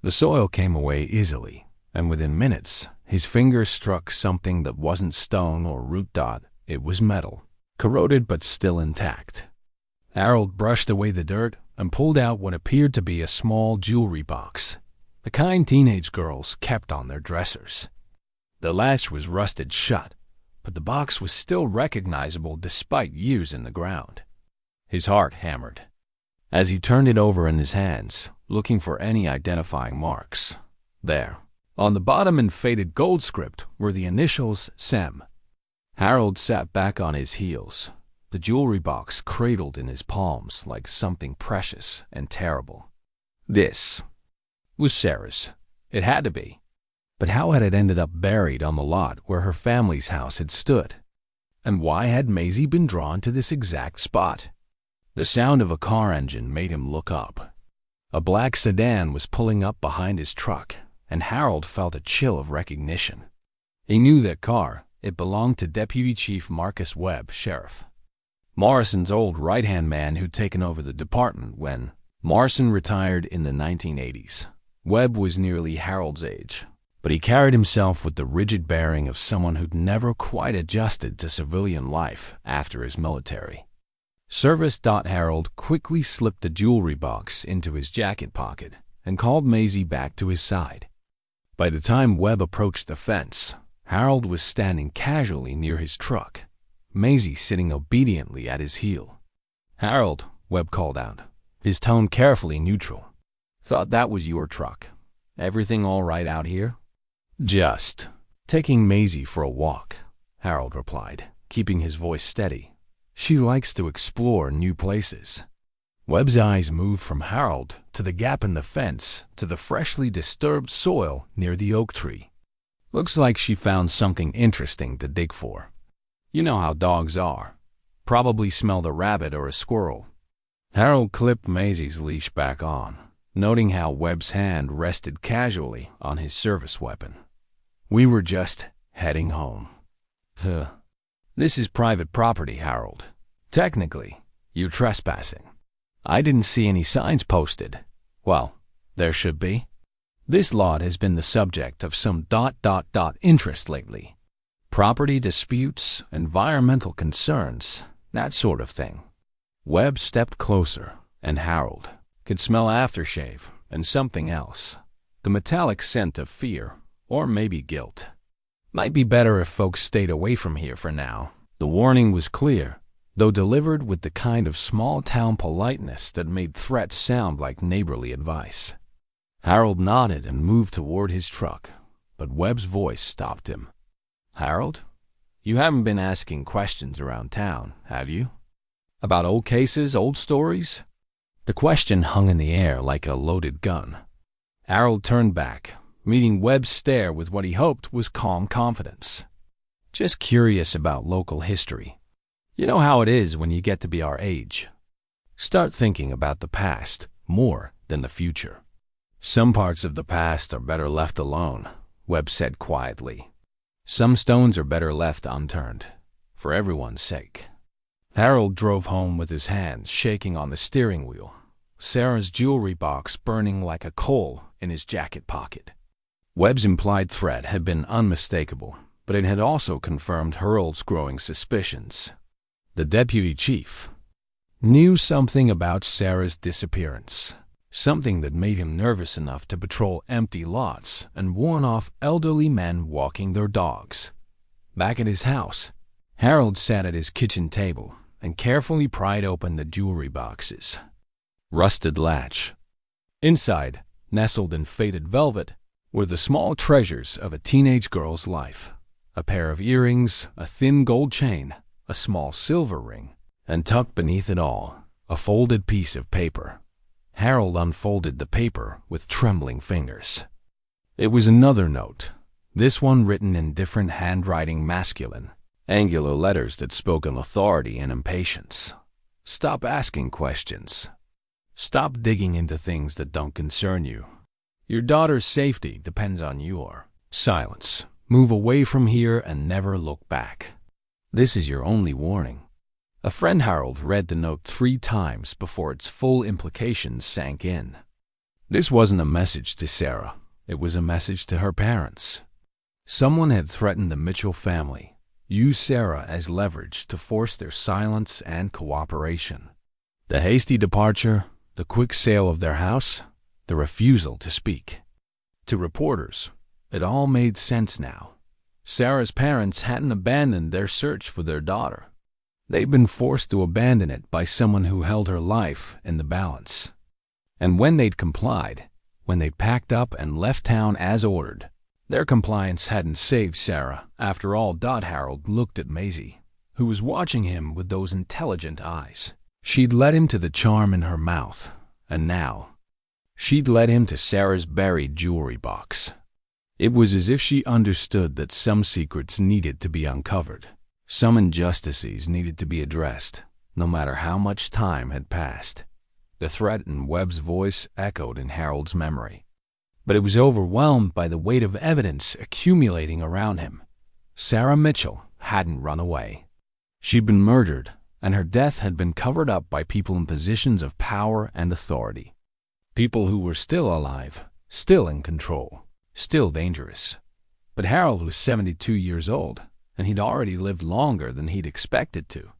The soil came away easily, and within minutes, his fingers struck something that wasn't stone or root dot. It was metal, corroded but still intact. Harold brushed away the dirt and pulled out what appeared to be a small jewelry box, the kind teenage girls kept on their dressers. The latch was rusted shut, but the box was still recognizable despite years in the ground. His heart hammered as he turned it over in his hands, looking for any identifying marks. There, on the bottom in faded gold script, were the initials SEM. Harold sat back on his heels, the jewelry box cradled in his palms like something precious and terrible. This was Sarah's. It had to be. But how had it ended up buried on the lot where her family's house had stood? And why had Maisie been drawn to this exact spot? The sound of a car engine made him look up. A black sedan was pulling up behind his truck, and Harold felt a chill of recognition. He knew that car. It belonged to Deputy Chief Marcus Webb, sheriff. Morrison's old right-hand man who'd taken over the department when Morrison retired in the 1980s. Webb was nearly Harold's age, but he carried himself with the rigid bearing of someone who'd never quite adjusted to civilian life after his military service. Harold quickly slipped the jewelry box into his jacket pocket and called Maisie back to his side. By the time Webb approached the fence, Harold was standing casually near his truck, Maisie sitting obediently at his heel. "Harold," Webb called out, his tone carefully neutral. "Thought that was your truck. Everything all right out here?" "Just taking Maisie for a walk," Harold replied, keeping his voice steady. "She likes to explore new places." Webb's eyes moved from Harold to the gap in the fence to the freshly disturbed soil near the oak tree. "Looks like she found something interesting to dig for. You know how dogs are. Probably smelled a rabbit or a squirrel." Harold clipped Maisie's leash back on, noting how Webb's hand rested casually on his service weapon. "We were just heading home." "This is private property, Harold. Technically, you're trespassing. I didn't see any signs posted. Well, there should be. This lot has been the subject of some ... interest lately. Property disputes, environmental concerns, that sort of thing." Webb stepped closer, and Harold could smell aftershave and something else, the metallic scent of fear, or maybe guilt. "Might be better if folks stayed away from here for now." The warning was clear, though delivered with the kind of small-town politeness that made threats sound like neighborly advice. Harold nodded and moved toward his truck, but Webb's voice stopped him. "Harold, you haven't been asking questions around town, have you? About old cases, old stories?" The question hung in the air like a loaded gun. Harold turned back, meeting Webb's stare with what he hoped was calm confidence. "Just curious about local history. You know how it is when you get to be our age. Start thinking about the past more than the future." "Some parts of the past are better left alone," Webb said quietly. "Some stones are better left unturned, for everyone's sake." Harold drove home with his hands shaking on the steering wheel, Sarah's jewelry box burning like a coal in his jacket pocket. Webb's implied threat had been unmistakable, but it had also confirmed Harold's growing suspicions. The deputy chief knew something about Sarah's disappearance, something that made him nervous enough to patrol empty lots and warn off elderly men walking their dogs. Back at his house, Harold sat at his kitchen table and carefully pried open the jewelry boxes. Rusted latch. Inside, nestled in faded velvet, were the small treasures of a teenage girl's life. A pair of earrings, a thin gold chain, a small silver ring, and tucked beneath it all, a folded piece of paper. Harold unfolded the paper with trembling fingers. It was another note, this one written in different handwriting masculine, angular letters that spoke of authority and impatience. "Stop asking questions. Stop digging into things that don't concern you. Your daughter's safety depends on your silence. Move away from here and never look back. This is your only warning." A friend Harold read the note 3 times before its full implications sank in. This wasn't a message to Sarah. It was a message to her parents. Someone had threatened the Mitchell family, used Sarah as leverage to force their silence and cooperation. The hasty departure, the quick sale of their house, the refusal to speak. To reporters, it all made sense now. Sarah's parents hadn't abandoned their search for their daughter. They'd been forced to abandon it by someone who held her life in the balance. And when they'd complied, when they packed up and left town as ordered, their compliance hadn't saved Sarah. After all, Harold looked at Maisie, who was watching him with those intelligent eyes. She'd led him to the charm in her mouth, and now she'd led him to Sarah's buried jewelry box. It was as if she understood that some secrets needed to be uncovered. Some injustices needed to be addressed, no matter how much time had passed. The threat in Webb's voice echoed in Harold's memory, but it was overwhelmed by the weight of evidence accumulating around him. Sarah Mitchell hadn't run away. She'd been murdered, and her death had been covered up by people in positions of power and authority. People who were still alive, still in control, still dangerous. But Harold was 72 years old, and he'd already lived longer than he'd expected to.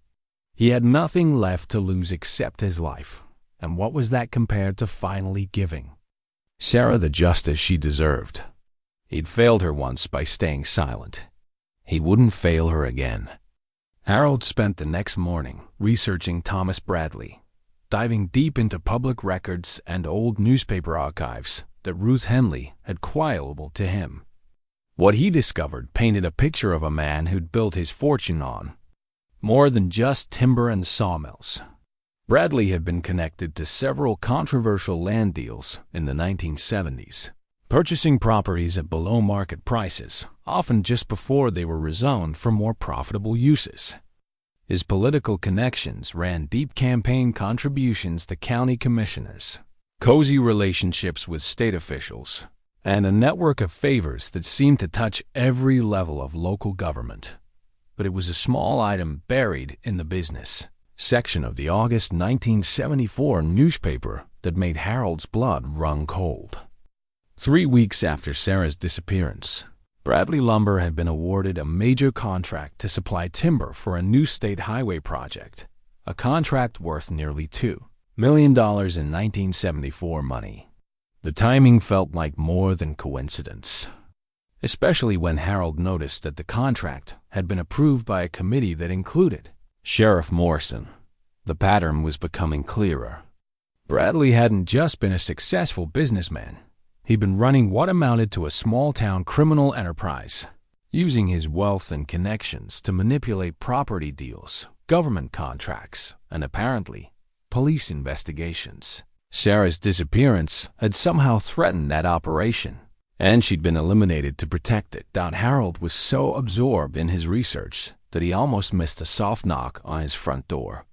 He had nothing left to lose except his life, and what was that compared to finally giving Sarah the justice she deserved? He'd failed her once by staying silent. He wouldn't fail her again. Harold spent the next morning researching Thomas Bradley, diving deep into public records and old newspaper archives that Ruth Henley had quietly to him. What he discovered painted a picture of a man who'd built his fortune on more than just timber and sawmills. Bradley had been connected to several controversial land deals in the 1970s, purchasing properties at below-market prices, often just before they were rezoned for more profitable uses. His political connections ran deep campaign contributions to county commissioners, cozy relationships with state officials, and a network of favors that seemed to touch every level of local government. But it was a small item buried in the business section of the August 1974 newspaper that made Harold's blood run cold. 3 weeks after Sarah's disappearance, Bradley Lumber had been awarded a major contract to supply timber for a new state highway project, a contract worth nearly $2 million in 1974 money. The timing felt like more than coincidence, especially when Harold noticed that the contract had been approved by a committee that included Sheriff Morrison. The pattern was becoming clearer. Bradley hadn't just been a successful businessman. He'd been running what amounted to a small-town criminal enterprise, using his wealth and connections to manipulate property deals, government contracts, and apparently, police investigations. Sarah's disappearance had somehow threatened that operation, and she'd been eliminated to protect it. Harold was so absorbed in his research that he almost missed a soft knock on his front door.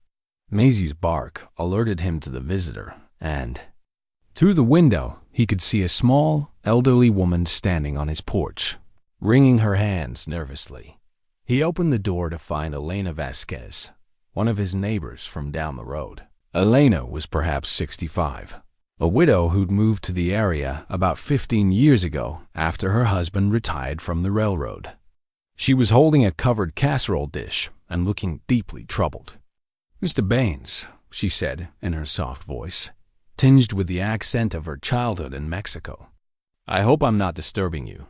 Maisie's bark alerted him to the visitor, and through the window he could see a small, elderly woman standing on his porch, wringing her hands nervously. He opened the door to find Elena Vasquez, one of his neighbors from down the road. Elena was perhaps 65, a widow who'd moved to the area about 15 years ago after her husband retired from the railroad. She was holding a covered casserole dish and looking deeply troubled. "Mr. Baines," she said in her soft voice, tinged with the accent of her childhood in Mexico. "I hope I'm not disturbing you.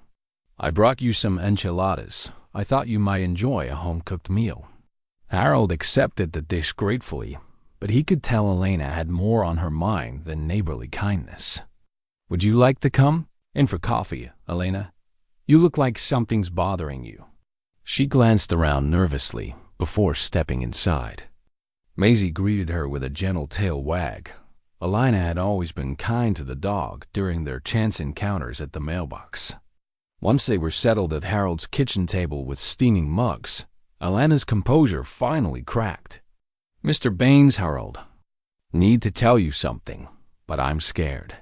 I brought you some enchiladas. I thought you might enjoy a home-cooked meal." Harold accepted the dish gratefully, but he could tell Elena had more on her mind than neighborly kindness. "Would you like to come in for coffee, Elena? You look like something's bothering you." She glanced around nervously before stepping inside. Maisie greeted her with a gentle tail wag. Elena had always been kind to the dog during their chance encounters at the mailbox. Once they were settled at Harold's kitchen table with steaming mugs, Elena's composure finally cracked. "Mr. Baines, Harold, need to tell you something, but I'm scared.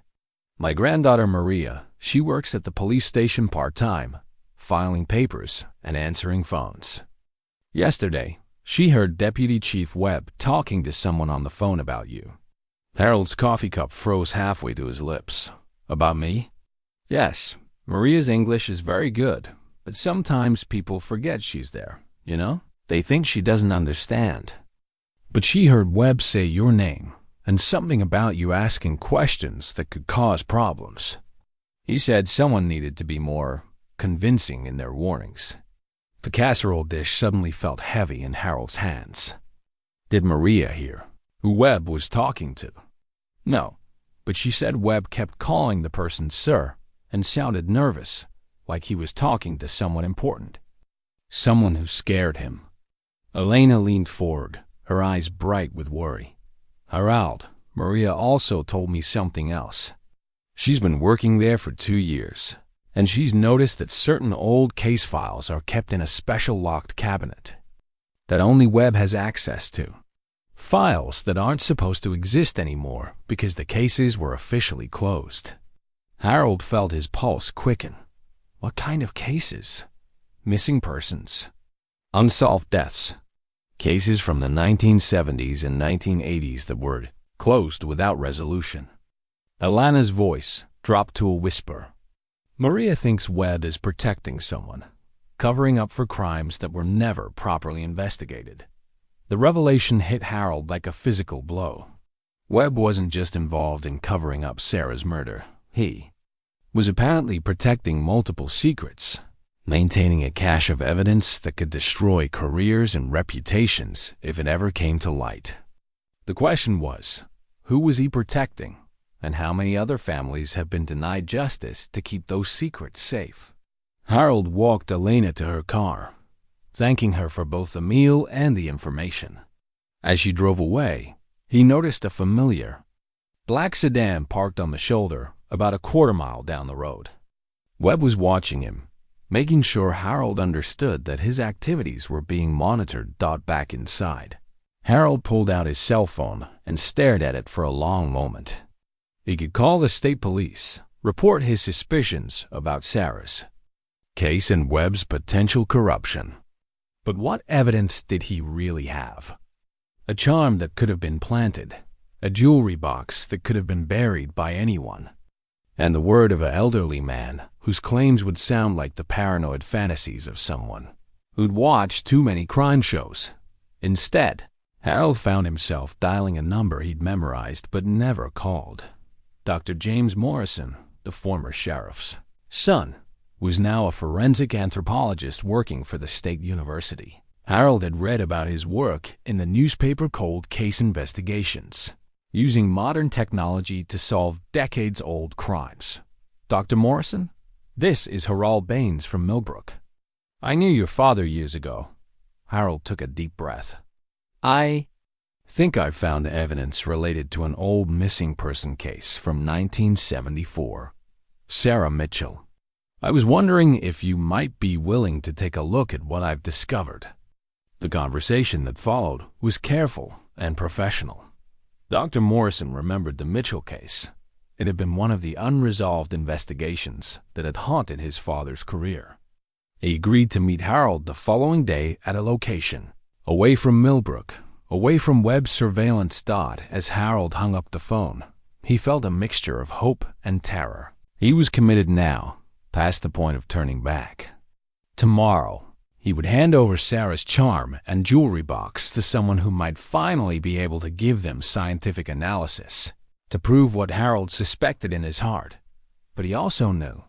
My granddaughter Maria, she works at the police station part-time, filing papers and answering phones. Yesterday, she heard Deputy Chief Webb talking to someone on the phone about you." Harold's coffee cup froze halfway to his lips. "About me?" "Yes, Maria's English is very good, but sometimes people forget she's there, you know? They think she doesn't understand. But she heard Webb say your name and something about you asking questions that could cause problems. He said someone needed to be more convincing in their warnings." The casserole dish suddenly felt heavy in Harold's hands. Did Maria hear who Webb was talking to? No, but she said Webb kept calling the person sir and sounded nervous, like he was talking to someone important. Someone who scared him. Elena leaned forward, her eyes bright with worry. "Harold, Maria also told me something else. She's been working there for 2 years, and she's noticed that certain old case files are kept in a special locked cabinet that only Webb has access to. Files that aren't supposed to exist anymore because the cases were officially closed." Harold felt his pulse quicken. What kind of cases? Missing persons? Unsolved deaths? Cases from the 1970s and 1980s that were closed without resolution. Elena's voice dropped to a whisper. "Maria thinks Webb is protecting someone, covering up for crimes that were never properly investigated." The revelation hit Harold like a physical blow. Webb wasn't just involved in covering up Sarah's murder. He was apparently protecting multiple secrets, maintaining a cache of evidence that could destroy careers and reputations if it ever came to light. The question was, who was he protecting, and how many other families have been denied justice to keep those secrets safe? Harold walked Elena to her car, thanking her for both the meal and the information. As she drove away, he noticed a familiar black sedan parked on the shoulder about a quarter-mile down the road. Webb was watching him, making sure Harold understood that his activities were being monitored. Back inside, Harold pulled out his cell phone and stared at it for a long moment. He could call the state police, report his suspicions about Sarah's case and Webb's potential corruption. But what evidence did he really have? A charm that could have been planted, a jewelry box that could have been buried by anyone, and the word of an elderly man whose claims would sound like the paranoid fantasies of someone who'd watched too many crime shows. Instead, Harold found himself dialing a number he'd memorized but never called. Dr. James Morrison, the former sheriff's son, was now a forensic anthropologist working for the state university. Harold had read about his work in the newspaper Cold Case Investigations, using modern technology to solve decades-old crimes. Dr. Morrison, this is Harold Baines from Millbrook. I knew your father years ago. Harold took a deep breath. I think I've found evidence related to an old missing person case from 1974. Sarah Mitchell. I was wondering if you might be willing to take a look at what I've discovered. The conversation that followed was careful and professional. Dr. Morrison remembered the Mitchell case. It had been one of the unresolved investigations that had haunted his father's career. He agreed to meet Harold the following day at a location, away from Millbrook, away from web surveillance. As Harold hung up the phone, he felt a mixture of hope and terror. He was committed now, past the point of turning back. Tomorrow, he would hand over Sarah's charm and jewelry box to someone who might finally be able to give them scientific analysis to prove what Harold suspected in his heart. But he also knew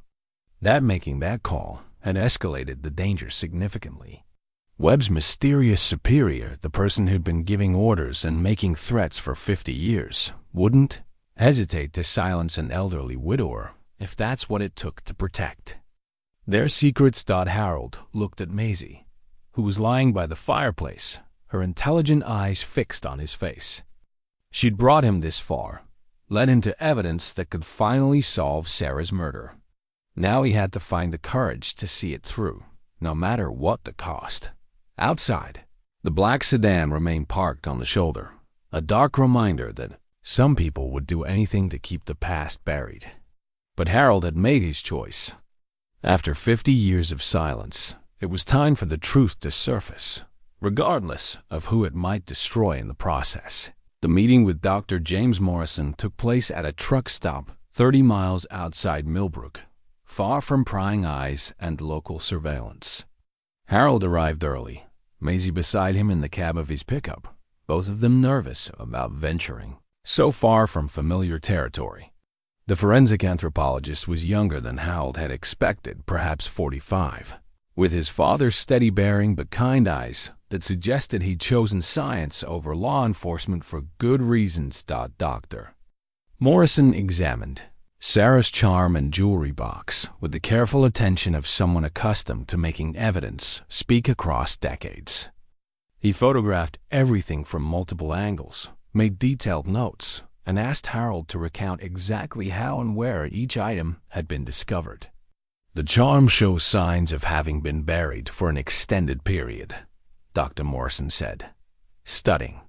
that making that call had escalated the danger significantly. Webb's mysterious superior, the person who'd been giving orders and making threats for 50 years, wouldn't hesitate to silence an elderly widower if that's what it took to protect their secrets. Harold looked at Maisie, who was lying by the fireplace, her intelligent eyes fixed on his face. She'd brought him this far, led him to evidence that could finally solve Sarah's murder. Now he had to find the courage to see it through, no matter what the cost. Outside, the black sedan remained parked on the shoulder, a dark reminder that some people would do anything to keep the past buried. But Harold had made his choice. After 50 years of silence, it was time for the truth to surface, regardless of who it might destroy in the process. The meeting with Dr. James Morrison took place at a truck stop 30 miles outside Millbrook, far from prying eyes and local surveillance. Harold arrived early, Maisie beside him in the cab of his pickup, both of them nervous about venturing so far from familiar territory. The forensic anthropologist was younger than Harold had expected, perhaps 45, with his father's steady bearing but kind eyes that suggested he'd chosen science over law enforcement for good reasons. Dr. Morrison examined Sarah's charm and jewelry box with the careful attention of someone accustomed to making evidence speak across decades. He photographed everything from multiple angles, made detailed notes, and asked Harold to recount exactly how and where each item had been discovered. The charm shows signs of having been buried for an extended period, Dr. Morrison said, studying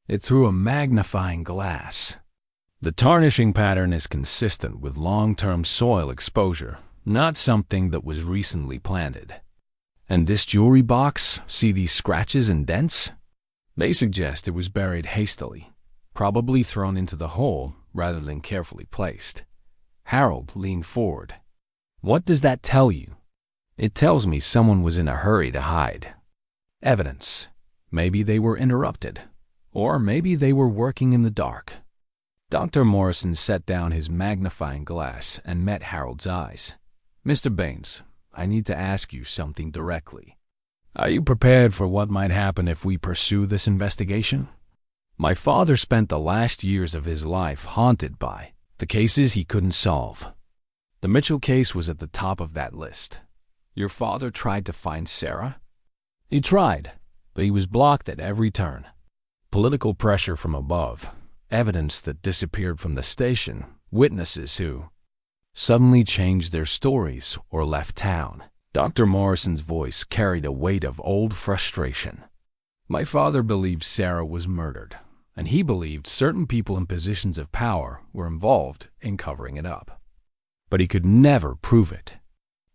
it through a magnifying glass. The tarnishing pattern is consistent with long-term soil exposure, not something that was recently planted. And this jewelry box, see these scratches and dents? They suggest it was buried hastily, probably thrown into the hole rather than carefully placed. Harold leaned forward. What does that tell you? It tells me someone was in a hurry to hide evidence. Maybe they were interrupted, or maybe they were working in the dark. Dr. Morrison set down his magnifying glass and met Harold's eyes. Mr. Baines, I need to ask you something directly. Are you prepared for what might happen if we pursue this investigation? My father spent the last years of his life haunted by the cases he couldn't solve. The Mitchell case was at the top of that list. Your father tried to find Sarah? He tried, but he was blocked at every turn. Political pressure from above, evidence that disappeared from the station, witnesses who suddenly changed their stories or left town. Dr. Morrison's voice carried a weight of old frustration. My father believed Sarah was murdered, and he believed certain people in positions of power were involved in covering it up. But he could never prove it.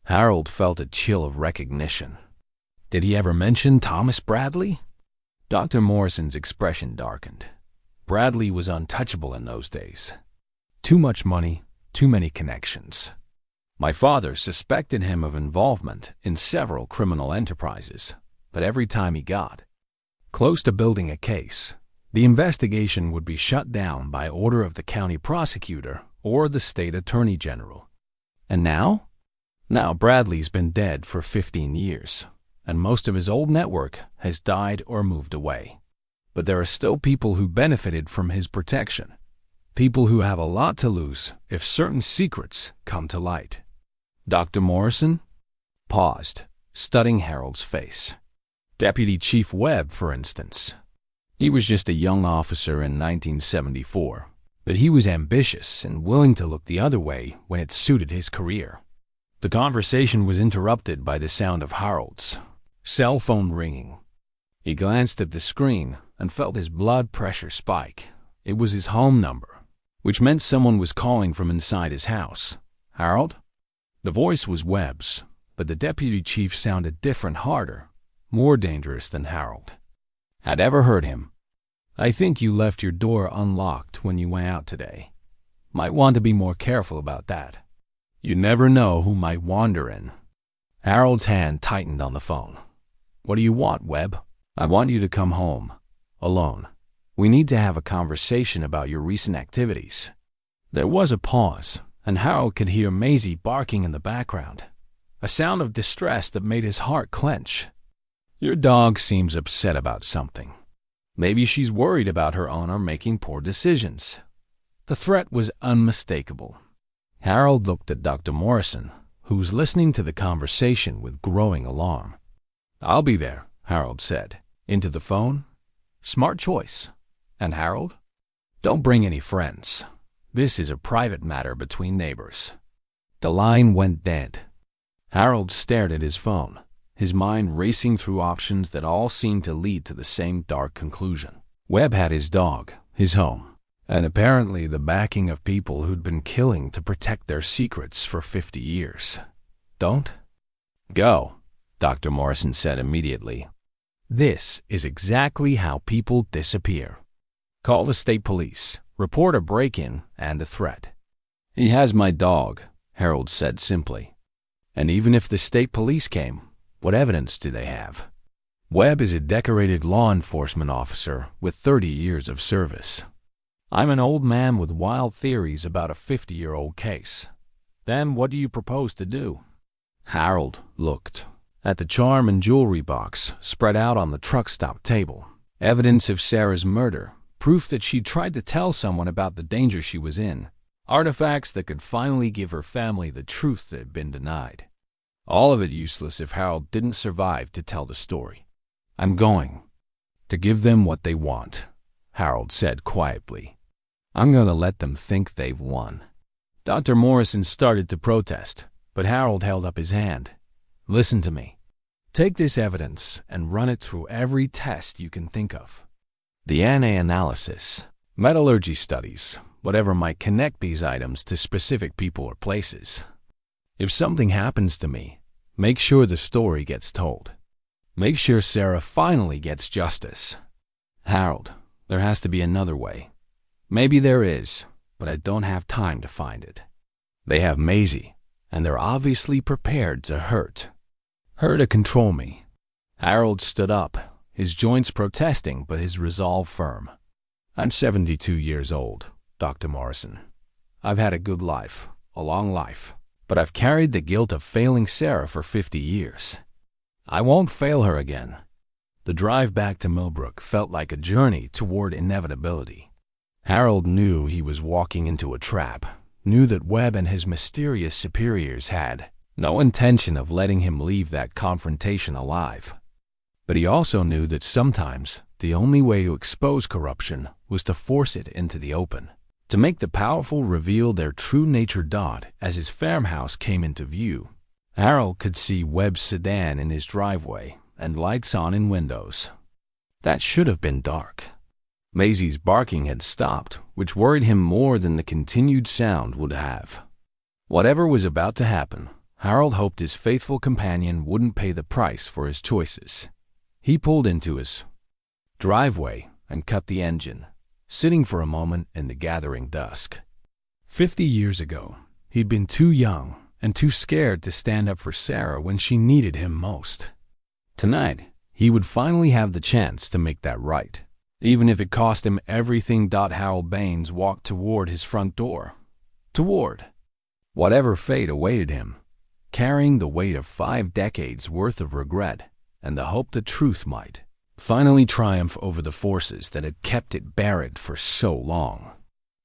Harold felt a chill of recognition. Did he ever mention Thomas Bradley? Dr. Morrison's expression darkened. Bradley was untouchable in those days. Too much money, too many connections. My father suspected him of involvement in several criminal enterprises, but every time he got close to building a case, the investigation would be shut down by order of the county prosecutor or the state attorney general. And now? Now Bradley's been dead for 15 years. and most of his old network has died or moved away. But there are still people who benefited from his protection. People who have a lot to lose if certain secrets come to light. Dr. Morrison paused, studying Harold's face. Deputy Chief Webb, for instance. He was just a young officer in 1974, but he was ambitious and willing to look the other way when it suited his career. The conversation was interrupted by the sound of Harold's cell phone ringing. He glanced at the screen and felt his blood pressure spike. It was his home number, which meant someone was calling from inside his house. "Harold?" The voice was Webb's, but the deputy chief sounded different, harder, more dangerous than Harold had ever heard him. "I think you left your door unlocked when you went out today. Might want to be more careful about that. You never know who might wander in." Harold's hand tightened on the phone. "What do you want, Webb?" "I want you to come home. Alone. We need to have a conversation about your recent activities." There was a pause, and Harold could hear Maisie barking in the background, a sound of distress that made his heart clench. "Your dog seems upset about something. Maybe she's worried about her owner making poor decisions." The threat was unmistakable. Harold looked at Dr. Morrison, who was listening to the conversation with growing alarm. "I'll be there," Harold said. Into the phone. "Smart choice. And Harold? Don't bring any friends. This is a private matter between neighbors." The line went dead. Harold stared at his phone, his mind racing through options that all seemed to lead to the same dark conclusion. Webb had his dog, his home, and apparently the backing of people who'd been killing to protect their secrets for 50 years. "Don't go," Dr. Morrison said immediately. "This is exactly how people disappear. Call the state police, report a break-in and a threat." "He has my dog," Harold said simply. "And even if the state police came, what evidence do they have?" Webb is a decorated law enforcement officer with 30 years of service. I'm an old man with wild theories about a 50-year-old case. Then what do you propose to do?" Harold looked at the charm and jewelry box spread out on the truck stop table. Evidence of Sarah's murder, proof that she'd tried to tell someone about the danger she was in, artifacts that could finally give her family the truth that had been denied. All of it useless if Harold didn't survive to tell the story. "I'm going to give them what they want," Harold said quietly. "I'm going to let them think they've won." Dr. Morrison started to protest, but Harold held up his hand. "Listen to me. Take this evidence and run it through every test you can think of. DNA analysis, metallurgy studies, whatever might connect these items to specific people or places. If something happens to me, make sure the story gets told. Make sure Sarah finally gets justice." "Harold, there has to be another way." "Maybe there is, but I don't have time to find it. They have Maisie, and they're obviously prepared to hurt her to control me." Harold stood up, his joints protesting but his resolve firm. "I'm 72 years old, Dr. Morrison. I've had a good life, a long life, but I've carried the guilt of failing Sarah for 50 years. I won't fail her again." The drive back to Millbrook felt like a journey toward inevitability. Harold knew he was walking into a trap, knew that Webb and his mysterious superiors had no intention of letting him leave that confrontation alive. But he also knew that sometimes the only way to expose corruption was to force it into the open, to make the powerful reveal their true nature. As his farmhouse came into view, Harold could see Webb's sedan in his driveway and lights on in windows. That should have been dark. Maisie's barking had stopped, which worried him more than the continued sound would have. Whatever was about to happen, Harold hoped his faithful companion wouldn't pay the price for his choices. He pulled into his driveway and cut the engine, sitting for a moment in the gathering dusk. 50 years ago, he'd been too young and too scared to stand up for Sarah when she needed him most. Tonight, he would finally have the chance to make that right, even if it cost him everything. Harold Baines walked toward his front door. Toward whatever fate awaited him, carrying the weight of 5 decades worth of regret and the hope that truth might finally triumph over the forces that had kept it buried for so long.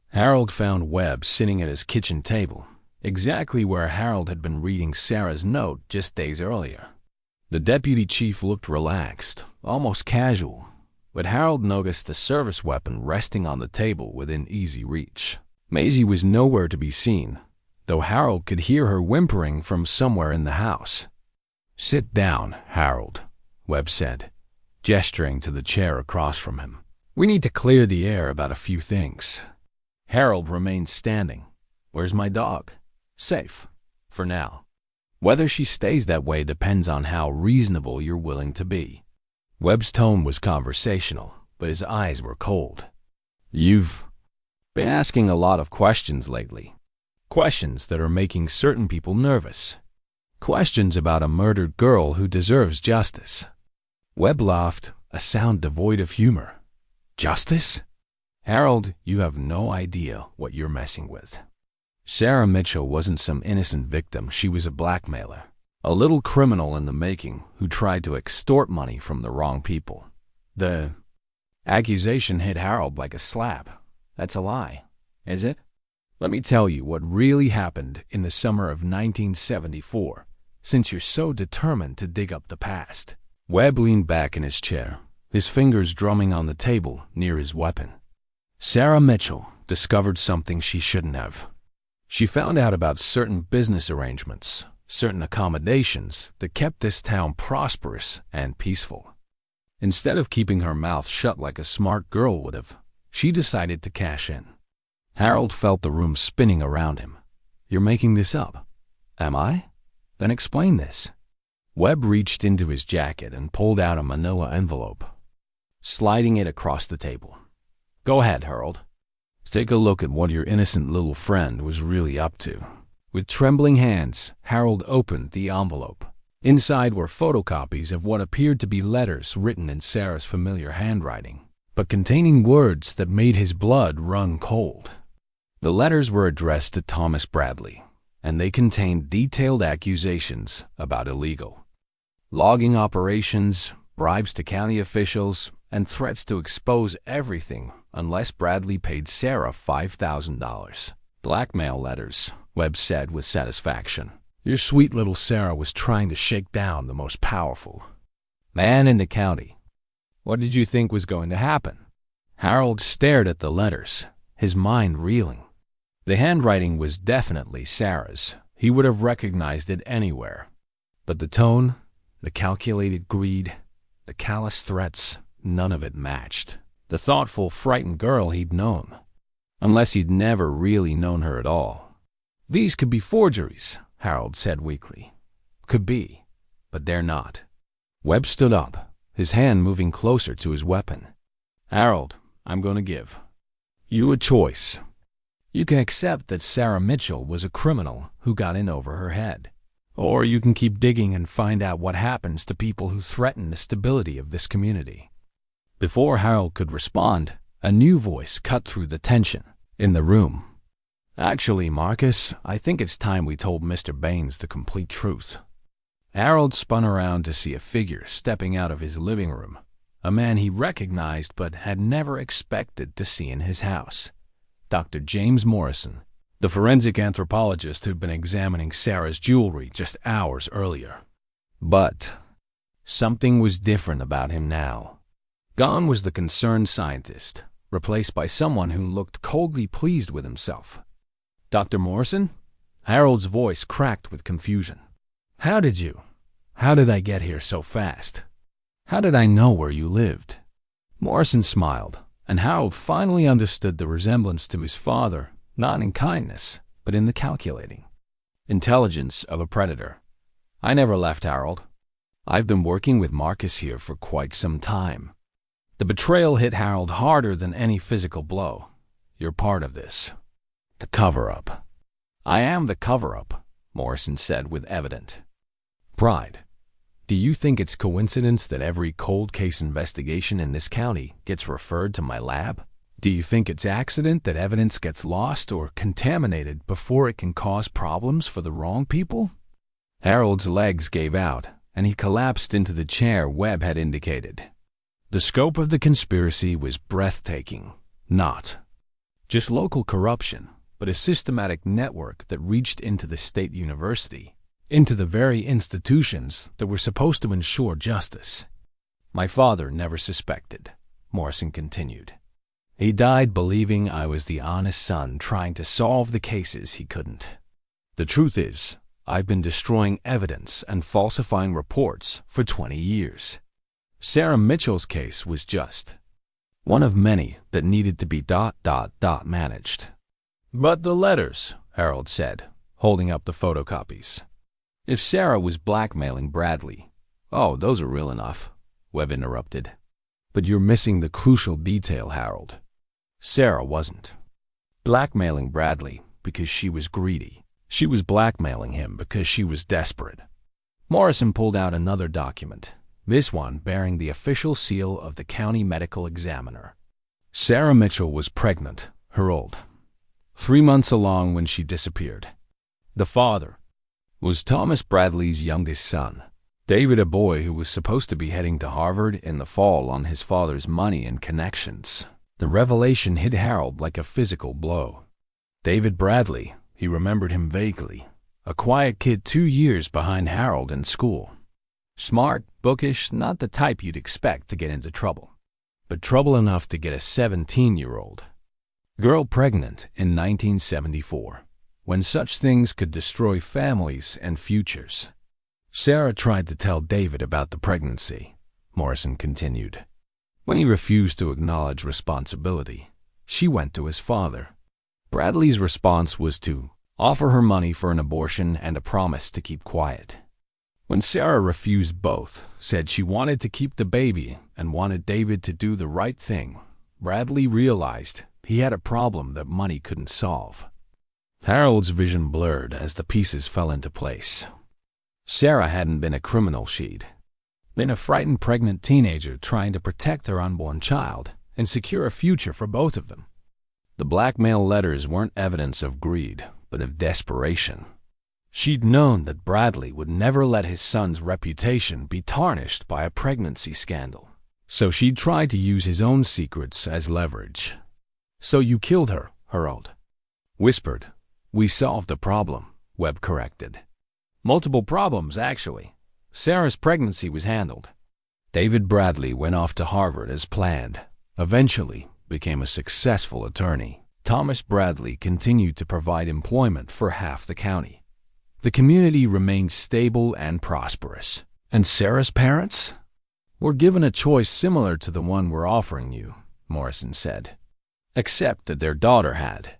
Harold found Webb sitting at his kitchen table, exactly where Harold had been reading Sarah's note just days earlier. The deputy chief looked relaxed, almost casual, but Harold noticed the service weapon resting on the table within easy reach. Maisie was nowhere to be seen, though Harold could hear her whimpering from somewhere in the house. "Sit down, Harold," Webb said, gesturing to the chair across from him. "We need to clear the air about a few things." Harold remained standing. "Where's my dog?" "Safe. For now. Whether she stays that way depends on how reasonable you're willing to be." Webb's tone was conversational, but his eyes were cold. "You've been asking a lot of questions lately. Questions that are making certain people nervous. Questions about a murdered girl who deserves justice." Webb laughed, a sound devoid of humor. "Justice? Harold, you have no idea what you're messing with. Sarah Mitchell wasn't some innocent victim. She was a blackmailer, a little criminal in the making who tried to extort money from the wrong people." The accusation hit Harold like a slap. "That's a lie, is it? Let me tell you what really happened in the summer of 1974, since you're so determined to dig up the past." Webb leaned back in his chair, his fingers drumming on the table near his weapon. "Sarah Mitchell discovered something she shouldn't have. She found out about certain business arrangements, certain accommodations that kept this town prosperous and peaceful. Instead of keeping her mouth shut like a smart girl would have, she decided to cash in." Harold felt the room spinning around him. "You're making this up." "Am I? Then explain this." Webb reached into his jacket and pulled out a manila envelope, sliding it across the table. "Go ahead, Harold. Take a look at what your innocent little friend was really up to." With trembling hands, Harold opened the envelope. Inside were photocopies of what appeared to be letters written in Sarah's familiar handwriting, but containing words that made his blood run cold. The letters were addressed to Thomas Bradley, and they contained detailed accusations about illegal logging operations, bribes to county officials, and threats to expose everything unless Bradley paid Sarah $5,000. "Blackmail letters," Webb said with satisfaction. "Your sweet little Sarah was trying to shake down the most powerful man in the county. What did you think was going to happen?" Harold stared at the letters, his mind reeling. The handwriting was definitely Sarah's. He would have recognized it anywhere. But the tone, the calculated greed, the callous threats, none of it matched the thoughtful, frightened girl he'd known, unless he'd never really known her at all. "These could be forgeries," Harold said weakly. "Could be, but they're not." Webb stood up, his hand moving closer to his weapon. "Harold, I'm going to give you a choice. You can accept that Sarah Mitchell was a criminal who got in over her head, or you can keep digging and find out what happens to people who threaten the stability of this community." Before Harold could respond, a new voice cut through the tension in the room. "Actually, Marcus, I think it's time we told Mr. Baines the complete truth." Harold spun around to see a figure stepping out of his living room, a man he recognized but had never expected to see in his house. Dr. James Morrison, the forensic anthropologist who'd been examining Sarah's jewelry just hours earlier. But something was different about him now. Gone was the concerned scientist, replaced by someone who looked coldly pleased with himself. "Dr. Morrison?" Harold's voice cracked with confusion. How did I get here so fast? How did I know where you lived?" Morrison smiled, and Harold finally understood the resemblance to his father, not in kindness, but in the calculating intelligence of a predator. "I never left, Harold. I've been working with Marcus here for quite some time." The betrayal hit Harold harder than any physical blow. "You're part of this. The cover-up." "I am the cover-up," Morrison said with evident pride. "Do you think it's coincidence that every cold case investigation in this county gets referred to my lab? Do you think it's accident that evidence gets lost or contaminated before it can cause problems for the wrong people?" Harold's legs gave out, and he collapsed into the chair Webb had indicated. The scope of the conspiracy was breathtaking. Not just local corruption, but a systematic network that reached into the state university, into the very institutions that were supposed to ensure justice. My father never suspected, Morrison continued. He died believing I was the honest son trying to solve the cases he couldn't. The truth is, I've been destroying evidence and falsifying reports for 20 years. Sarah Mitchell's case was just one of many that needed to be managed. But the letters, Harold said, holding up the photocopies. If Sarah was blackmailing Bradley, oh, those are real enough, Webb interrupted. But you're missing the crucial detail, Harold. Sarah wasn't blackmailing Bradley because she was greedy. She was blackmailing him because she was desperate. Morrison pulled out another document, this one bearing the official seal of the county medical examiner. Sarah Mitchell was pregnant, her old 3 months along when she disappeared. The father was Thomas Bradley's youngest son, David, a boy who was supposed to be heading to Harvard in the fall on his father's money and connections. The revelation hit Harold like a physical blow. David Bradley, he remembered him vaguely, a quiet kid 2 years behind Harold in school. Smart, bookish, not the type you'd expect to get into trouble, but trouble enough to get a 17-year-old girl pregnant in 1974, when such things could destroy families and futures. Sarah tried to tell David about the pregnancy, Morrison continued. When he refused to acknowledge responsibility, she went to his father. Bradley's response was to offer her money for an abortion and a promise to keep quiet. When Sarah refused both, said she wanted to keep the baby and wanted David to do the right thing, Bradley realized he had a problem that money couldn't solve. Harold's vision blurred as the pieces fell into place. Sarah hadn't been a criminal, she'd been a frightened pregnant teenager trying to protect her unborn child and secure a future for both of them. The blackmail letters weren't evidence of greed, but of desperation. She'd known that Bradley would never let his son's reputation be tarnished by a pregnancy scandal, so she'd tried to use his own secrets as leverage. So you killed her, Harold whispered. We solved the problem, Webb corrected. Multiple problems, actually. Sarah's pregnancy was handled. David Bradley went off to Harvard as planned, eventually became a successful attorney. Thomas Bradley continued to provide employment for half the county. The community remained stable and prosperous. And Sarah's parents were given a choice similar to the one we're offering you, Morrison said, except that their daughter had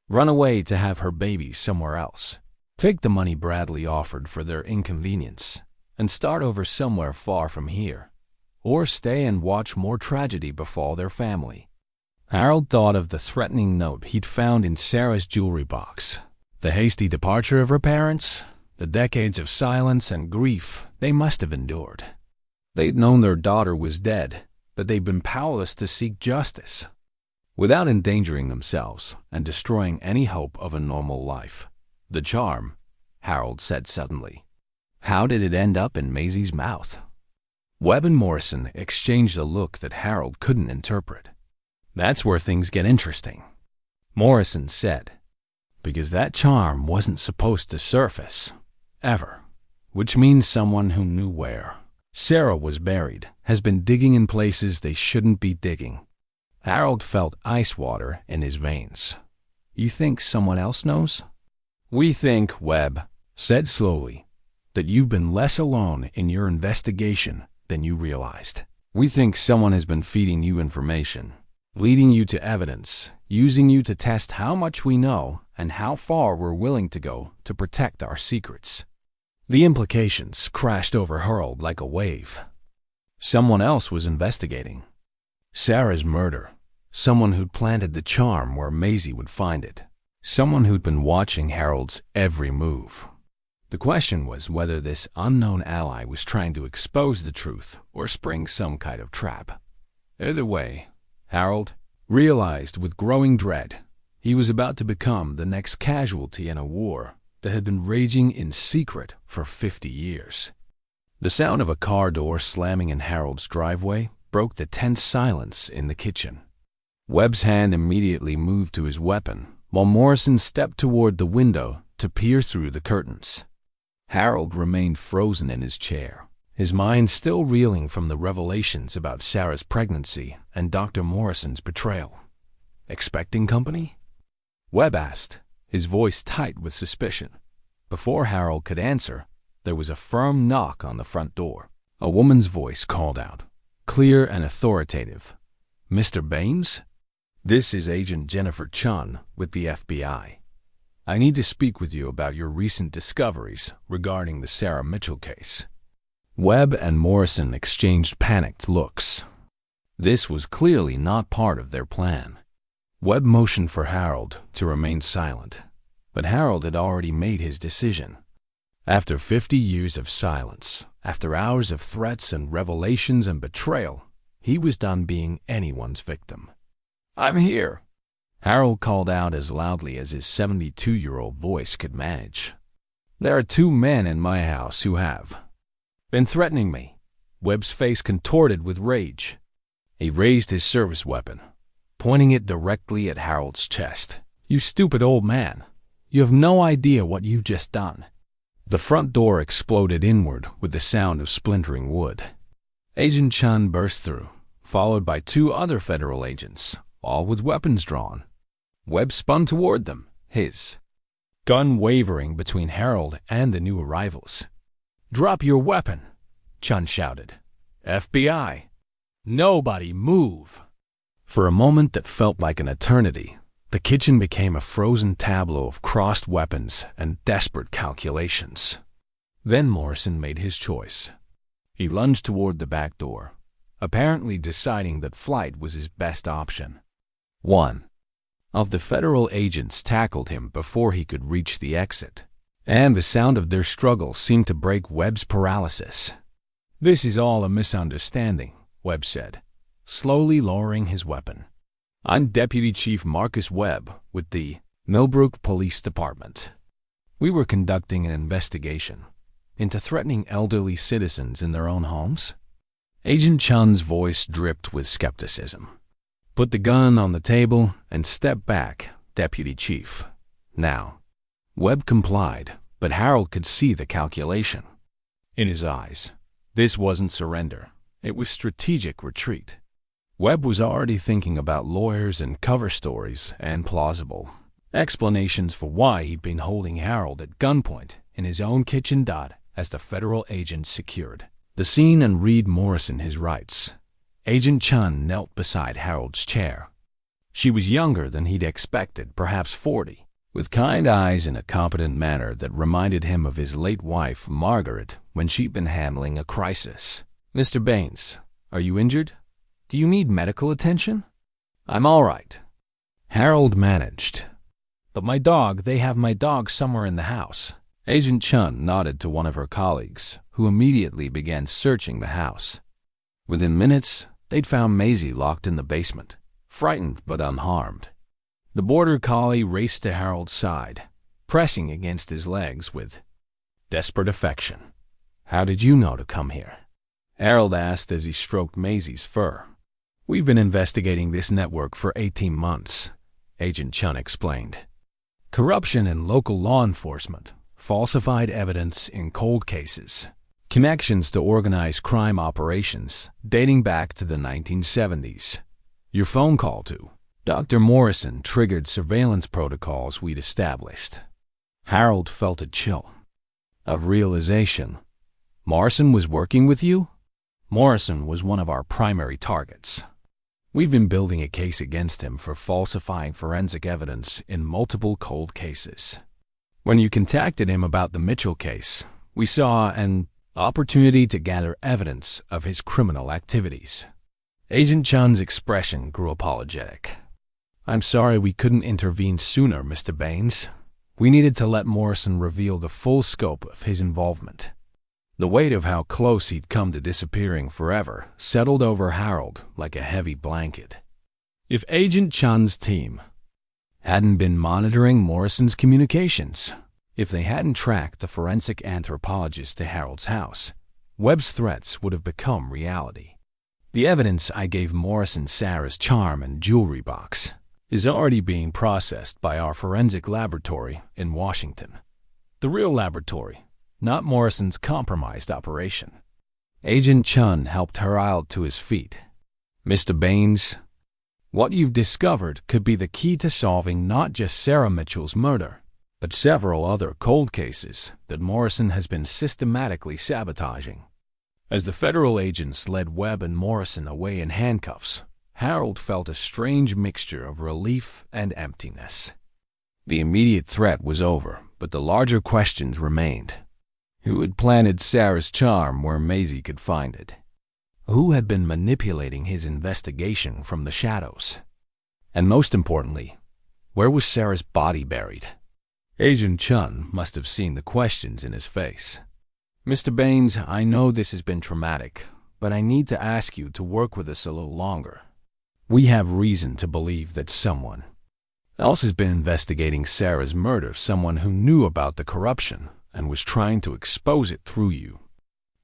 run away to have her baby somewhere else. Take the money Bradley offered for their inconvenience and start over somewhere far from here, or stay and watch more tragedy befall their family. Harold thought of the threatening note he'd found in Sarah's jewelry box, the hasty departure of her parents, the decades of silence and grief they must have endured. They'd known their daughter was dead, but they'd been powerless to seek justice, without endangering themselves and destroying any hope of a normal life. The charm, Harold said suddenly. How did it end up in Maisie's mouth? Webb and Morrison exchanged a look that Harold couldn't interpret. That's where things get interesting, Morrison said, because that charm wasn't supposed to surface, ever, which means someone who knew where Sarah was buried has been digging in places they shouldn't be digging. Harold felt ice water in his veins. You think someone else knows? We think, Webb said slowly, that you've been less alone in your investigation than you realized. We think someone has been feeding you information, leading you to evidence, using you to test how much we know and how far we're willing to go to protect our secrets. The implications crashed over Harold like a wave. Someone else was investigating Sarah's murder. Someone who'd planted the charm where Maisie would find it. Someone who'd been watching Harold's every move. The question was whether this unknown ally was trying to expose the truth or spring some kind of trap. Either way, Harold realized with growing dread he was about to become the next casualty in a war that had been raging in secret for 50 years. The sound of a car door slamming in Harold's driveway broke the tense silence in the kitchen. Webb's hand immediately moved to his weapon, while Morrison stepped toward the window to peer through the curtains. Harold remained frozen in his chair, his mind still reeling from the revelations about Sarah's pregnancy and Dr. Morrison's betrayal. "Expecting company?" Webb asked, his voice tight with suspicion. Before Harold could answer, there was a firm knock on the front door. A woman's voice called out, clear and authoritative. "Mr. Baines? This is Agent Jennifer Chun with the FBI. I need to speak with you about your recent discoveries regarding the Sarah Mitchell case." Webb and Morrison exchanged panicked looks. This was clearly not part of their plan. Webb motioned for Harold to remain silent, but Harold had already made his decision. After 50 years of silence, after hours of threats and revelations and betrayal, he was done being anyone's victim. "I'm here," Harold called out as loudly as his 72-year-old voice could manage. "There are 2 men in my house who have been threatening me." Webb's face contorted with rage. He raised his service weapon, pointing it directly at Harold's chest. "You stupid old man. You have no idea what you've just done." The front door exploded inward with the sound of splintering wood. Agent Chun burst through, followed by 2 other federal agents, all with weapons drawn. Webb spun toward them, his gun wavering between Harold and the new arrivals. "Drop your weapon," Chun shouted. "FBI. Nobody move." For a moment that felt like an eternity, the kitchen became a frozen tableau of crossed weapons and desperate calculations. Then Morrison made his choice. He lunged toward the back door, apparently deciding that flight was his best option. One of the federal agents tackled him before he could reach the exit, and the sound of their struggle seemed to break Webb's paralysis. "This is all a misunderstanding," Webb said, slowly lowering his weapon. "I'm Deputy Chief Marcus Webb with the Millbrook Police Department. We were conducting an investigation into threatening elderly citizens in their own homes." Agent Chun's voice dripped with skepticism. "Put the gun on the table and step back, Deputy Chief. Now." Webb complied, but Harold could see the calculation in his eyes. This wasn't surrender. It was strategic retreat. Webb was already thinking about lawyers and cover stories and plausible explanations for why he'd been holding Harold at gunpoint in his own kitchen as the federal agents secured the scene and read Morrison his rights. Agent Chun knelt beside Harold's chair. She was younger than he'd expected, perhaps 40, with kind eyes and a competent manner that reminded him of his late wife, Margaret, when she'd been handling a crisis. "Mr. Baines, are you injured? Do you need medical attention?" "I'm all right," Harold managed. "But they have my dog somewhere in the house." Agent Chun nodded to one of her colleagues, who immediately began searching the house. Within minutes, they'd found Maisie locked in the basement, frightened but unharmed. The border collie raced to Harold's side, pressing against his legs with desperate affection. "How did you know to come here?" Harold asked as he stroked Maisie's fur. "We've been investigating this network for 18 months, Agent Chun explained. Corruption in local law enforcement, falsified evidence in cold cases, connections to organized crime operations dating back to the 1970s. Your phone call to Dr. Morrison triggered surveillance protocols we'd established." Harold felt a chill of realization. "Morrison was working with you?" "Morrison was one of our primary targets. We've been building a case against him for falsifying forensic evidence in multiple cold cases. When you contacted him about the Mitchell case, we saw an opportunity to gather evidence of his criminal activities." Agent Chun's expression grew apologetic. "I'm sorry we couldn't intervene sooner, Mr. Baines. We needed to let Morrison reveal the full scope of his involvement." The weight of how close he'd come to disappearing forever settled over Harold like a heavy blanket. If Agent Chun's team hadn't been monitoring Morrison's communications, if they hadn't tracked the forensic anthropologist to Harold's house, Webb's threats would have become reality. The evidence I gave Morrison Sarah's charm and jewelry box is already being processed by our forensic laboratory in Washington. The real laboratory, not Morrison's compromised operation. Agent Chun helped Harold to his feet. Mr. Baines, what you've discovered could be the key to solving not just Sarah Mitchell's murder, but several other cold cases that Morrison has been systematically sabotaging. As the federal agents led Webb and Morrison away in handcuffs, Harold felt a strange mixture of relief and emptiness. The immediate threat was over, but the larger questions remained. Who had planted Sarah's charm where Maisie could find it? Who had been manipulating his investigation from the shadows? And most importantly, where was Sarah's body buried? Agent Chun must have seen the questions in his face. Mr. Baines, I know this has been traumatic, but I need to ask you to work with us a little longer. We have reason to believe that someone else has been investigating Sarah's murder, someone who knew about the corruption and was trying to expose it through you.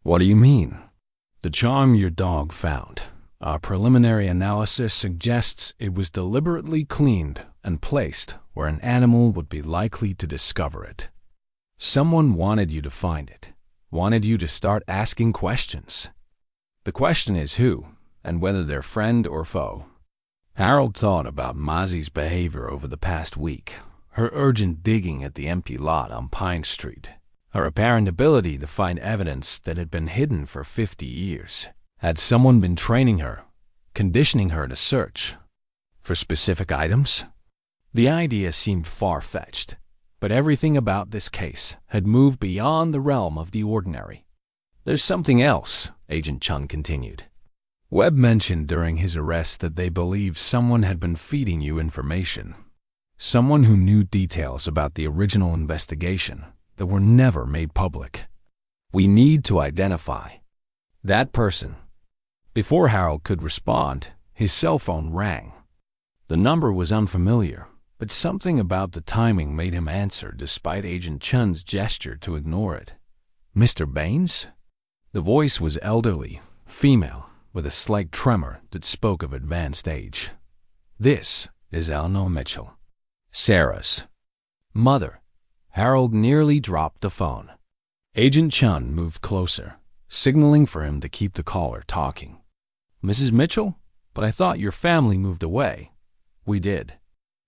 What do you mean? The charm your dog found. Our preliminary analysis suggests it was deliberately cleaned and placed where an animal would be likely to discover it. Someone wanted you to find it, wanted you to start asking questions. The question is who, and whether they're friend or foe. Harold thought about Maisie's behavior over the past week, her urgent digging at the empty lot on Pine Street, her apparent ability to find evidence that had been hidden for 50 years. Had someone been training her, conditioning her to search for specific items? The idea seemed far-fetched, but everything about this case had moved beyond the realm of the ordinary. There's something else, Agent Chun continued. Webb mentioned during his arrest that they believed someone had been feeding you information. Someone who knew details about the original investigation that were never made public. We need to identify that person. Before Harold could respond, his cell phone rang. The number was unfamiliar, but something about the timing made him answer despite Agent Chun's gesture to ignore it. Mr. Baines? The voice was elderly, female, with a slight tremor that spoke of advanced age. This is Eleanor Mitchell, Sarah's mother. Harold nearly dropped the phone. Agent Chun moved closer, signaling for him to keep the caller talking. Mrs. Mitchell? But I thought your family moved away. We did.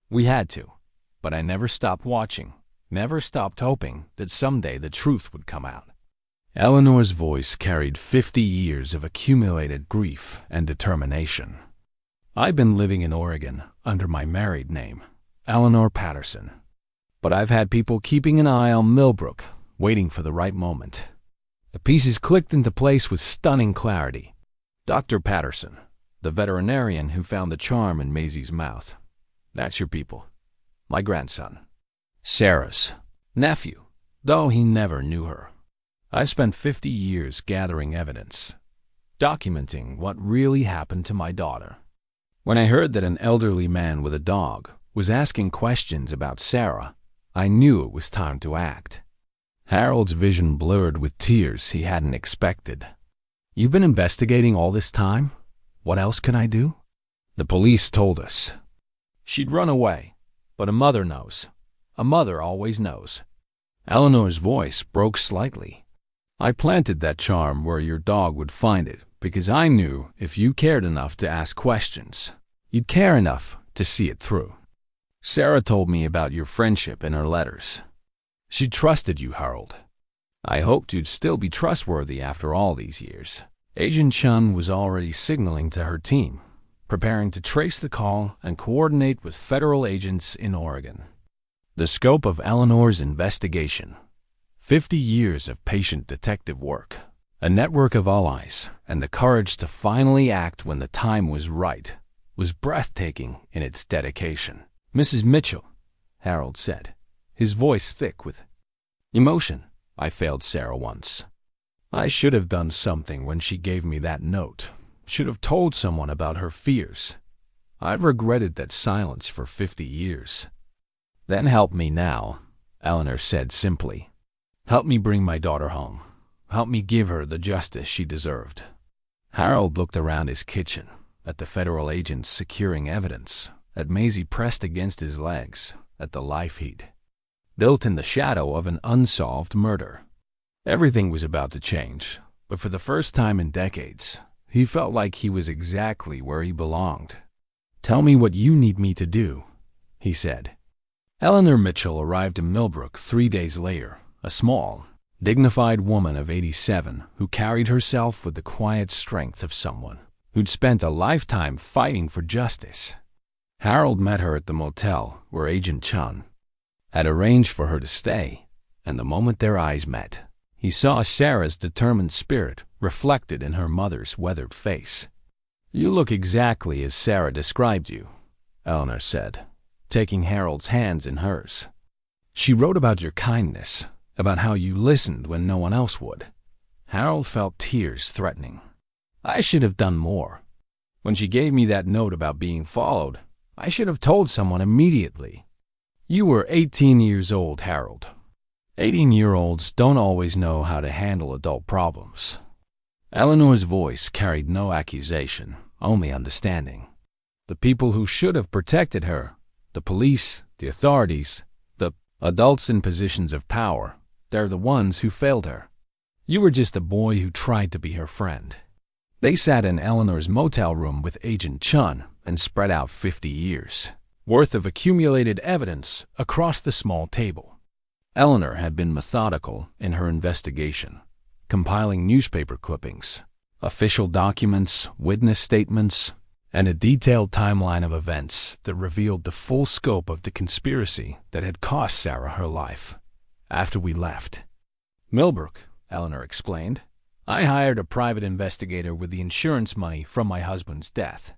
We had to. But I never stopped watching, never stopped hoping that someday the truth would come out. Eleanor's voice carried 50 years of accumulated grief and determination. I've been living in Oregon under my married name, Eleanor Patterson. But I've had people keeping an eye on Millbrook, waiting for the right moment. The pieces clicked into place with stunning clarity. Dr. Patterson, the veterinarian who found the charm in Maisie's mouth. That's your people. My grandson. Sarah's nephew, though he never knew her. I've spent 50 years gathering evidence, documenting what really happened to my daughter. When I heard that an elderly man with a dog was asking questions about Sarah, I knew it was time to act. Harold's vision blurred with tears he hadn't expected. You've been investigating all this time? What else can I do? The police told us. She'd run away, but a mother knows. A mother always knows. Eleanor's voice broke slightly. I planted that charm where your dog would find it because I knew if you cared enough to ask questions, you'd care enough to see it through. Sarah told me about your friendship in her letters. She trusted you, Harold. I hoped you'd still be trustworthy after all these years. Agent Chun was already signaling to her team, preparing to trace the call and coordinate with federal agents in Oregon. The scope of Eleanor's investigation, 50 years of patient detective work, a network of allies, and the courage to finally act when the time was right, was breathtaking in its dedication. Mrs. Mitchell, Harold said, his voice thick with emotion. I failed Sarah once. I should have done something when she gave me that note. Should have told someone about her fears. I've regretted that silence for 50 years. Then help me now, Eleanor said simply. Help me bring my daughter home. Help me give her the justice she deserved. Harold looked around his kitchen, at the federal agents securing evidence, at Maisie pressed against his legs, at the life heat, built in the shadow of an unsolved murder. Everything was about to change, but for the first time in decades, he felt like he was exactly where he belonged. "Tell me what you need me to do," he said. Eleanor Mitchell arrived in Millbrook 3 days later, a small, dignified woman of 87 who carried herself with the quiet strength of someone who'd spent a lifetime fighting for justice. Harold met her at the motel where Agent Chun had arranged for her to stay, and the moment their eyes met, he saw Sarah's determined spirit reflected in her mother's weathered face. "You look exactly as Sarah described you," Eleanor said, taking Harold's hands in hers. "She wrote about your kindness, about how you listened when no one else would." Harold felt tears threatening. "I should have done more. When she gave me that note about being followed, I should have told someone immediately." "You were 18 years old, Harold. 18-year-olds don't always know how to handle adult problems." Eleanor's voice carried no accusation, only understanding. The people who should have protected her, the police, the authorities, the adults in positions of power, they're the ones who failed her. You were just a boy who tried to be her friend. They sat in Eleanor's motel room with Agent Chun and spread out 50 years' worth of accumulated evidence across the small table. Eleanor had been methodical in her investigation, compiling newspaper clippings, official documents, witness statements, and a detailed timeline of events that revealed the full scope of the conspiracy that had cost Sarah her life. "After we left Millbrook," Eleanor explained, "I hired a private investigator with the insurance money from my husband's death.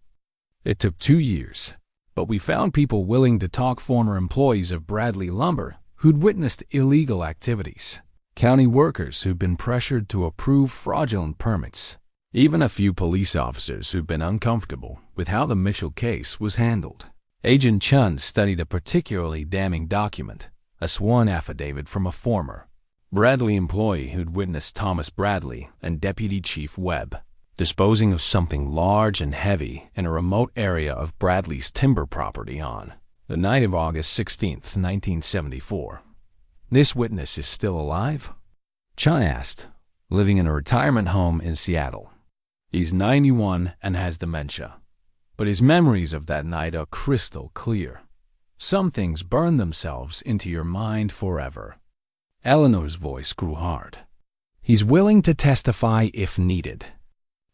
It took 2 years, but we found people willing to talk, former employees of Bradley Lumber who'd witnessed illegal activities, county workers who'd been pressured to approve fraudulent permits, even a few police officers who'd been uncomfortable with how the Mitchell case was handled." Agent Chun studied a particularly damning document, a sworn affidavit from a former Bradley employee who'd witnessed Thomas Bradley and Deputy Chief Webb disposing of something large and heavy in a remote area of Bradley's timber property on the night of August 16th, 1974. "This witness is still alive?" Chun asked, living in a retirement home in Seattle. "He's 91 and has dementia, but his memories of that night are crystal clear. Some things burn themselves into your mind forever." Eleanor's voice grew hard. "He's willing to testify if needed."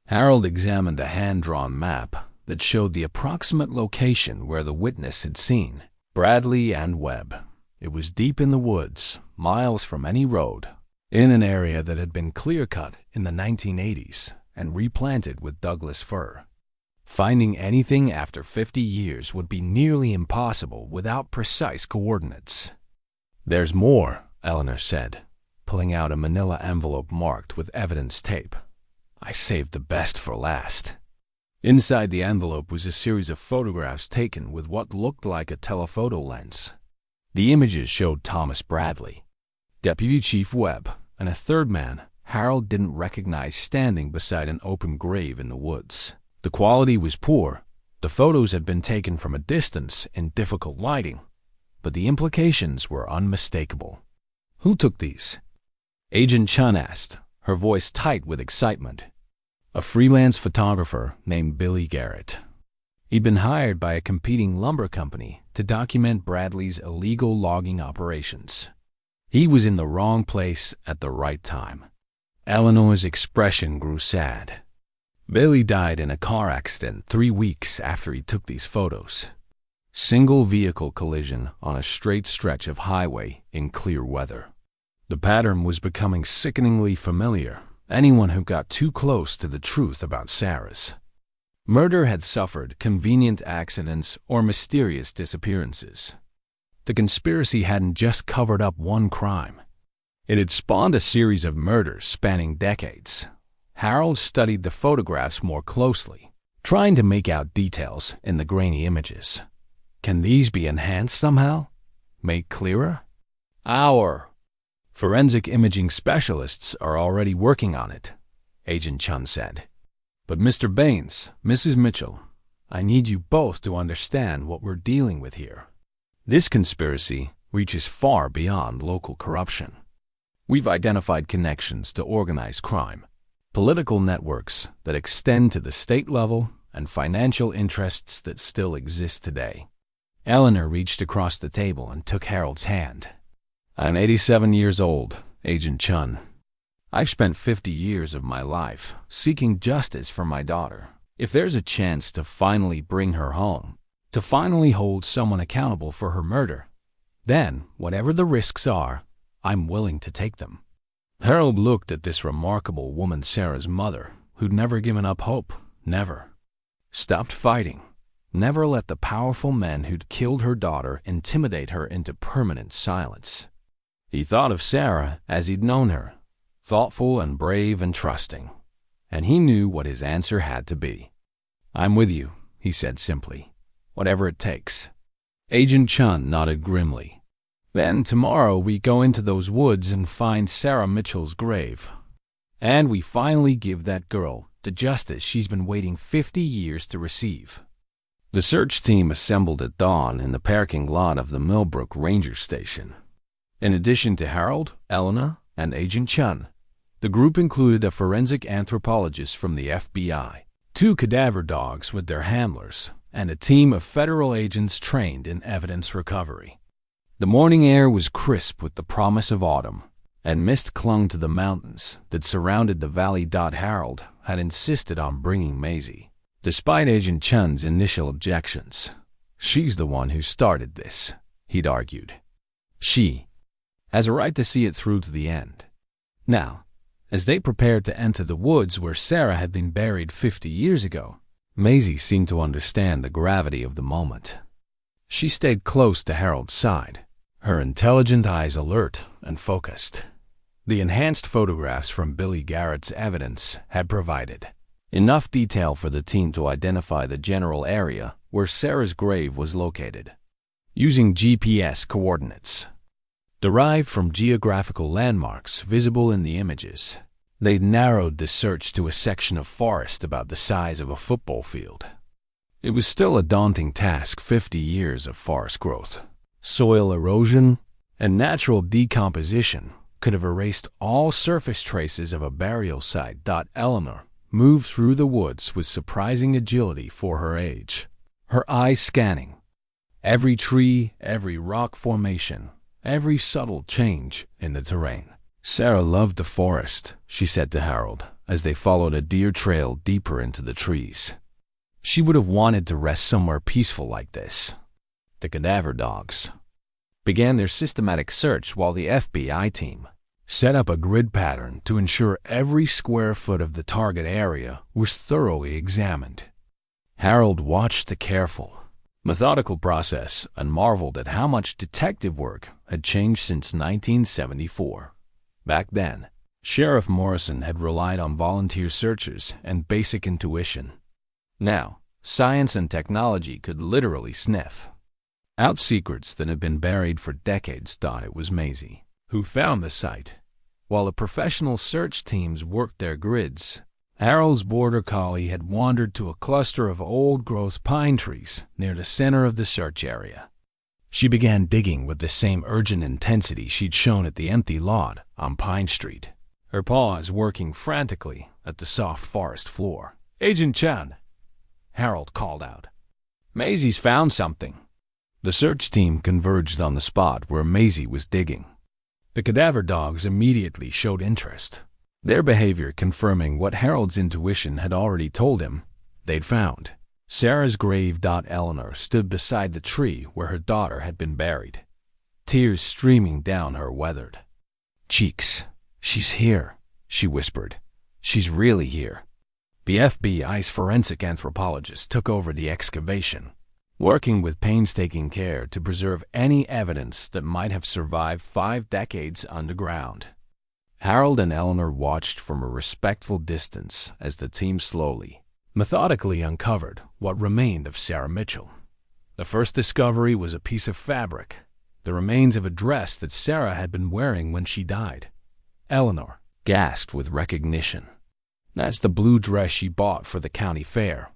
Harold examined a hand-drawn map that showed the approximate location where the witness had seen Bradley and Webb. It was deep in the woods, miles from any road, in an area that had been clear-cut in the 1980s and replanted with Douglas fir. Finding anything after 50 years would be nearly impossible without precise coordinates. "There's more," Eleanor said, pulling out a manila envelope marked with evidence tape. "I saved the best for last." Inside the envelope was a series of photographs taken with what looked like a telephoto lens. The images showed Thomas Bradley, Deputy Chief Webb, and a third man Harold didn't recognize standing beside an open grave in the woods. The quality was poor. The photos had been taken from a distance in difficult lighting, but the implications were unmistakable. "Who took these?" Agent Chun asked, her voice tight with excitement. "A freelance photographer named Billy Garrett. He'd been hired by a competing lumber company to document Bradley's illegal logging operations. He was in the wrong place at the right time." Eleanor's expression grew sad. "Billy died in a car accident 3 weeks after he took these photos. Single vehicle collision on a straight stretch of highway in clear weather. The pattern was becoming sickeningly familiar. Anyone who got too close to the truth about Sarah's murder had suffered convenient accidents or mysterious disappearances. The conspiracy hadn't just covered up one crime. It had spawned a series of murders spanning decades. Harold studied the photographs more closely, trying to make out details in the grainy images. Can these be enhanced somehow? Made clearer? "Our Forensic imaging specialists are already working on it, Agent Chun said. But Mr. Baines, Mrs. Mitchell, I need you both to understand what we're dealing with here. This conspiracy reaches far beyond local corruption. We've identified connections to organized crime, political networks that extend to the state level, and financial interests that still exist today. Eleanor reached across the table and took Harold's hand. I'm 87 years old, Agent Chun. I've spent 50 years of my life seeking justice for my daughter. If there's a chance to finally bring her home, to finally hold someone accountable for her murder, then, whatever the risks are, I'm willing to take them. Harold looked at this remarkable woman, Sarah's mother, who'd never given up hope, never stopped fighting, never let the powerful men who'd killed her daughter intimidate her into permanent silence. He thought of Sarah as he'd known her, thoughtful and brave and trusting, and he knew what his answer had to be. I'm with you, he said simply, whatever it takes. Agent Chun nodded grimly. Then tomorrow we go into those woods and find Sarah Mitchell's grave. And we finally give that girl the justice she's been waiting 50 years to receive. The search team assembled at dawn in the parking lot of the Millbrook Ranger Station. In addition to Harold, Eleanor, and Agent Chun, the group included a forensic anthropologist from the FBI, 2 cadaver dogs with their handlers, and a team of federal agents trained in evidence recovery. The morning air was crisp with the promise of autumn, and mist clung to the mountains that surrounded the valley. Harold had insisted on bringing Maisie, despite Agent Chun's initial objections. She's the one who started this, he'd argued. She has a right to see it through to the end. Now, as they prepared to enter the woods where Sarah had been buried 50 years ago, Maisie seemed to understand the gravity of the moment. She stayed close to Harold's side, her intelligent eyes alert and focused. The enhanced photographs from Billy Garrett's evidence had provided enough detail for the team to identify the general area where Sarah's grave was located, using GPS coordinates derived from geographical landmarks visible in the images. They narrowed the search to a section of forest about the size of a football field. It was still a daunting task. 50 years of forest growth, soil erosion, and natural decomposition could have erased all surface traces of a burial site. Eleanor moved through the woods with surprising agility for her age, her eyes scanning every tree, every rock formation, every subtle change in the terrain. Sarah loved the forest, she said to Harold, as they followed a deer trail deeper into the trees. She would have wanted to rest somewhere peaceful like this. The cadaver dogs began their systematic search while the FBI team set up a grid pattern to ensure every square foot of the target area was thoroughly examined. Harold watched the careful, methodical process and marveled at how much detective work had changed since 1974. Back then, Sheriff Morrison had relied on volunteer searchers and basic intuition. Now, science and technology could literally sniff out secrets that had been buried for decades. It was Maisie who found the site. While the professional search teams worked their grids, Harold's border collie had wandered to a cluster of old-growth pine trees near the center of the search area. She began digging with the same urgent intensity she'd shown at the empty lot on Pine Street, her paws working frantically at the soft forest floor. Agent Chun, Harold called out. Maisie's found something. The search team converged on the spot where Maisie was digging. The cadaver dogs immediately showed interest, their behavior confirming what Harold's intuition had already told him they'd found Sarah's grave. Eleanor stood beside the tree where her daughter had been buried, tears streaming down her weathered cheeks. She's here, she whispered. She's really here. The FBI's forensic anthropologist took over the excavation, working with painstaking care to preserve any evidence that might have survived 5 decades underground. Harold and Eleanor watched from a respectful distance as the team slowly, methodically uncovered what remained of Sarah Mitchell. The first discovery was a piece of fabric, the remains of a dress that Sarah had been wearing when she died. Eleanor gasped with recognition. That's the blue dress she bought for the county fair.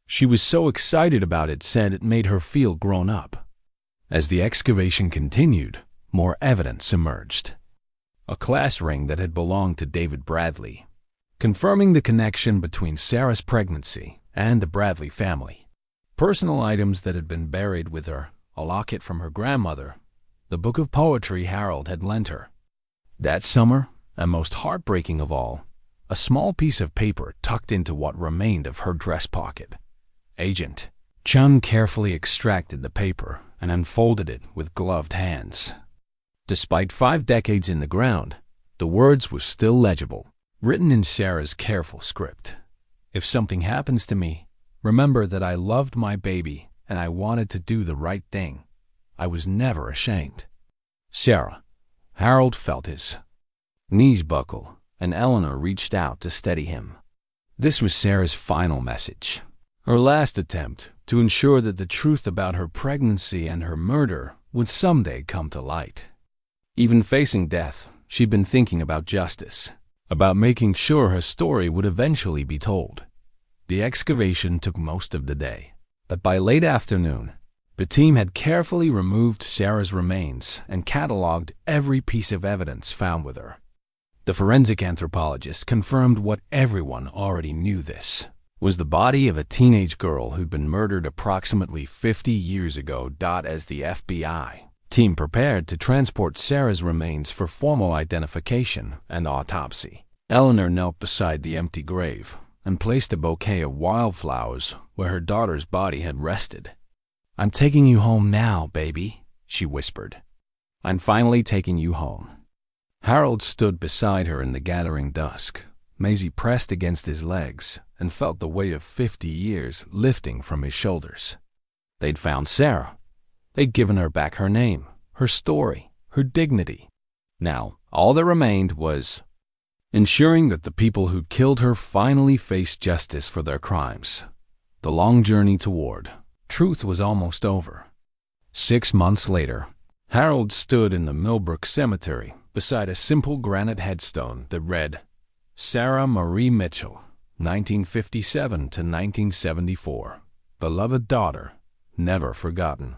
She was so excited about it, said it made her feel grown up. As the excavation continued, more evidence emerged. A class ring that had belonged to David Bradley, confirming the connection between Sarah's pregnancy and the Bradley family. Personal items that had been buried with her, a locket from her grandmother, the book of poetry Harold had lent her. That summer, and most heartbreaking of all, a small piece of paper tucked into what remained of her dress pocket. Agent Chun carefully extracted the paper and unfolded it with gloved hands. Despite 5 decades in the ground, the words were still legible, written in Sarah's careful script. If something happens to me, remember that I loved my baby and I wanted to do the right thing. I was never ashamed. Sarah. Harold felt his knees buckle, and Eleanor reached out to steady him. This was Sarah's final message, her last attempt to ensure that the truth about her pregnancy and her murder would someday come to light. Even facing death, she'd been thinking about justice, about making sure her story would eventually be told. The excavation took most of the day, but by late afternoon, the team had carefully removed Sarah's remains and cataloged every piece of evidence found with her. The forensic anthropologist confirmed what everyone already knew: this was the body of a teenage girl who'd been murdered approximately 50 years ago. As the FBI team prepared to transport Sarah's remains for formal identification and autopsy, Eleanor knelt beside the empty grave and placed a bouquet of wildflowers where her daughter's body had rested. "I'm taking you home now, baby," she whispered. "I'm finally taking you home." Harold stood beside her in the gathering dusk. Maisie pressed against his legs and felt the weight of 50 years lifting from his shoulders. They'd found Sarah. They'd given her back her name, her story, her dignity. Now, all that remained was ensuring that the people who killed her finally faced justice for their crimes. The long journey toward truth was almost over. 6 months later, Harold stood in the Millbrook Cemetery beside a simple granite headstone that read, Sarah Marie Mitchell, 1957 to 1974. Beloved daughter, never forgotten.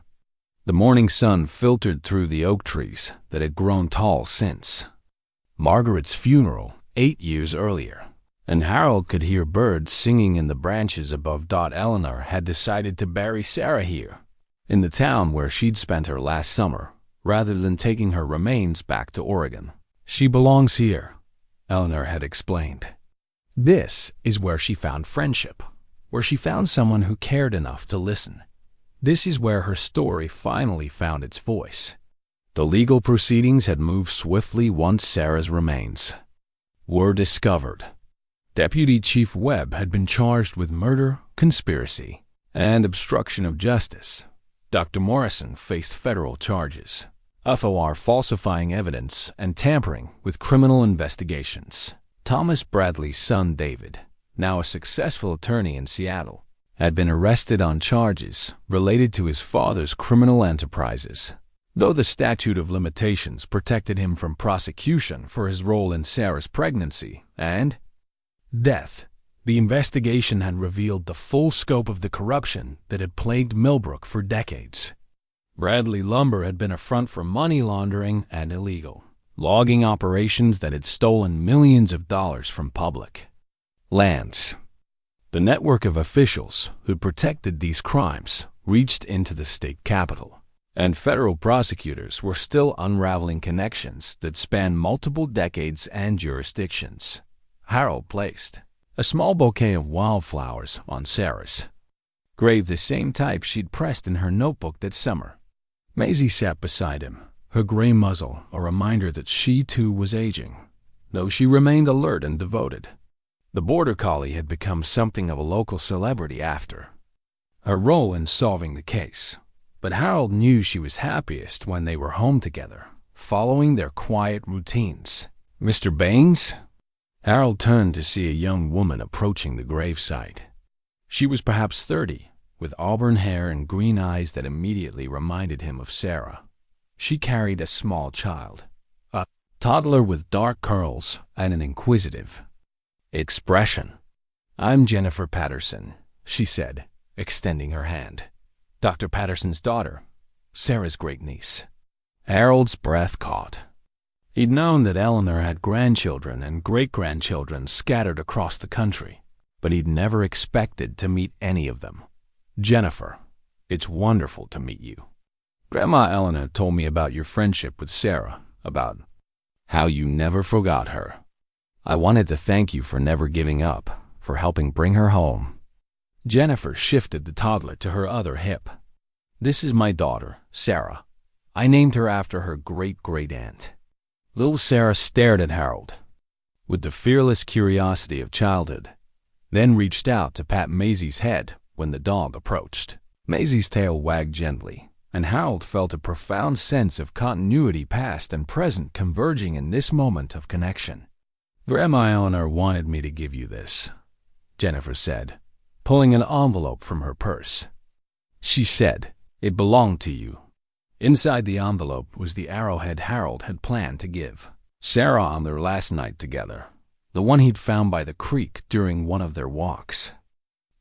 The morning sun filtered through the oak trees that had grown tall since Margaret's funeral 8 years earlier, and Harold could hear birds singing in the branches above. Eleanor had decided to bury Sarah here, in the town where she'd spent her last summer, rather than taking her remains back to Oregon. "She belongs here," Eleanor had explained. "This is where she found friendship, where she found someone who cared enough to listen. This is where her story finally found its voice." The legal proceedings had moved swiftly once Sarah's remains were discovered. Deputy Chief Webb had been charged with murder, conspiracy, and obstruction of justice. Dr. Morrison faced federal charges, FOR falsifying evidence and tampering with criminal investigations. Thomas Bradley's son David, now a successful attorney in Seattle, had been arrested on charges related to his father's criminal enterprises. Though the statute of limitations protected him from prosecution for his role in Sarah's pregnancy and death, the investigation had revealed the full scope of the corruption that had plagued Millbrook for decades. Bradley Lumber had been a front for money laundering and illegal logging operations that had stolen millions of dollars from public lands. The network of officials who protected these crimes reached into the state capitol, and federal prosecutors were still unraveling connections that spanned multiple decades and jurisdictions. Harold placed a small bouquet of wildflowers on Sarah's grave, the same type she'd pressed in her notebook that summer. Maisie sat beside him, her gray muzzle a reminder that she too was aging, though she remained alert and devoted. The border collie had become something of a local celebrity after her role in solving the case, but Harold knew she was happiest when they were home together, following their quiet routines. "Mr. Baines?" Harold turned to see a young woman approaching the gravesite. She was perhaps 30, with auburn hair and green eyes that immediately reminded him of Sarah. She carried a small child, a toddler with dark curls and an inquisitive expression. "I'm Jennifer Patterson," she said, extending her hand. "Dr. Patterson's daughter, Sarah's great-niece." Harold's breath caught. He'd known that Eleanor had grandchildren and great-grandchildren scattered across the country, but he'd never expected to meet any of them. "Jennifer, it's wonderful to meet you. Grandma Eleanor told me about your friendship with Sarah, about how you never forgot her. I wanted to thank you for never giving up, for helping bring her home." Jennifer shifted the toddler to her other hip. "This is my daughter, Sarah. I named her after her great-great-aunt." Little Sarah stared at Harold with the fearless curiosity of childhood, then reached out to pat Maisie's head when the dog approached. Maisie's tail wagged gently, and Harold felt a profound sense of continuity, past and present, converging in this moment of connection. "Grandma Eleanor wanted me to give you this," Jennifer said, pulling an envelope from her purse. "She said it belonged to you." Inside the envelope was the arrowhead Harold had planned to give Sarah on their last night together, the one he'd found by the creek during one of their walks.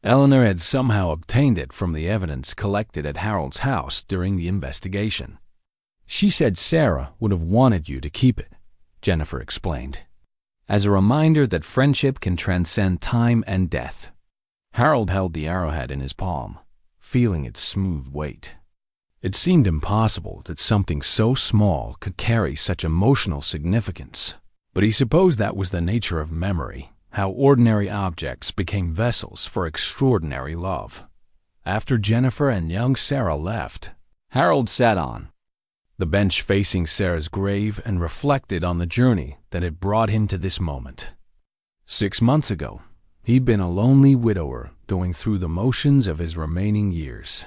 Eleanor had somehow obtained it from the evidence collected at Harold's house during the investigation. "She said Sarah would have wanted you to keep it," Jennifer explained, "as a reminder that friendship can transcend time and death." Harold held the arrowhead in his palm, feeling its smooth weight. It seemed impossible that something so small could carry such emotional significance, but he supposed that was the nature of memory, how ordinary objects became vessels for extraordinary love. After Jennifer and young Sarah left, Harold sat on the bench facing Sarah's grave and reflected on the journey that had brought him to this moment. 6 months ago, he'd been a lonely widower going through the motions of his remaining years.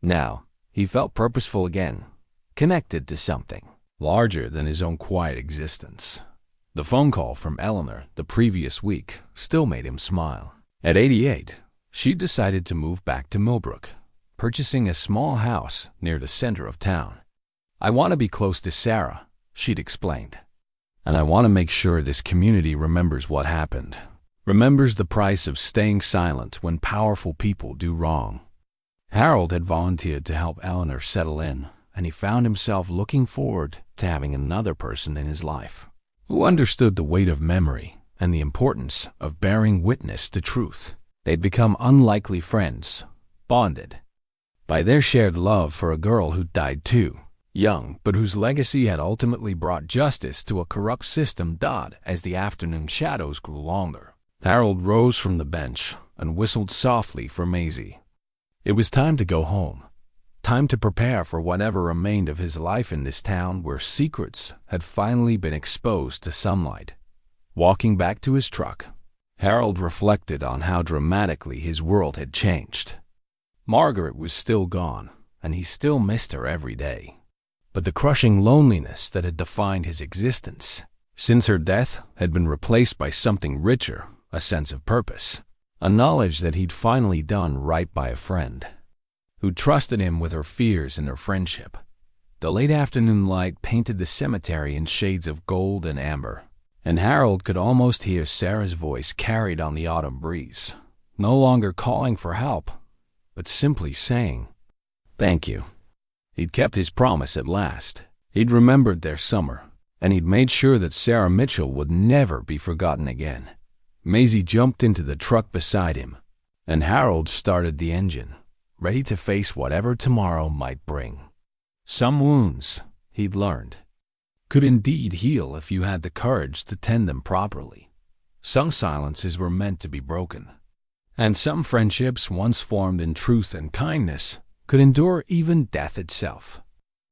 Now, he felt purposeful again, connected to something larger than his own quiet existence. The phone call from Eleanor the previous week still made him smile. At 88, she decided to move back to Millbrook, purchasing a small house near the center of town. "I want to be close to Sarah," she'd explained. "And I want to make sure this community remembers what happened, remembers the price of staying silent when powerful people do wrong." Harold had volunteered to help Eleanor settle in, and he found himself looking forward to having another person in his life who understood the weight of memory and the importance of bearing witness to truth. They'd become unlikely friends, bonded by their shared love for a girl who died too young, but whose legacy had ultimately brought justice to a corrupt system. As the afternoon shadows grew longer, Harold rose from the bench and whistled softly for Maisie. It was time to go home, time to prepare for whatever remained of his life in this town where secrets had finally been exposed to sunlight. Walking back to his truck, Harold reflected on how dramatically his world had changed. Margaret was still gone, and he still missed her every day. But the crushing loneliness that had defined his existence since her death had been replaced by something richer, a sense of purpose. A knowledge that he'd finally done right by a friend who trusted him with her fears and her friendship. The late afternoon light painted the cemetery in shades of gold and amber, and Harold could almost hear Sarah's voice carried on the autumn breeze, no longer calling for help, but simply saying, "Thank you." He'd kept his promise at last. He'd remembered their summer, and he'd made sure that Sarah Mitchell would never be forgotten again. Maisie jumped into the truck beside him, and Harold started the engine, ready to face whatever tomorrow might bring. Some wounds, he'd learned, could indeed heal if you had the courage to tend them properly. Some silences were meant to be broken, and some friendships once formed in truth and kindness could endure even death itself.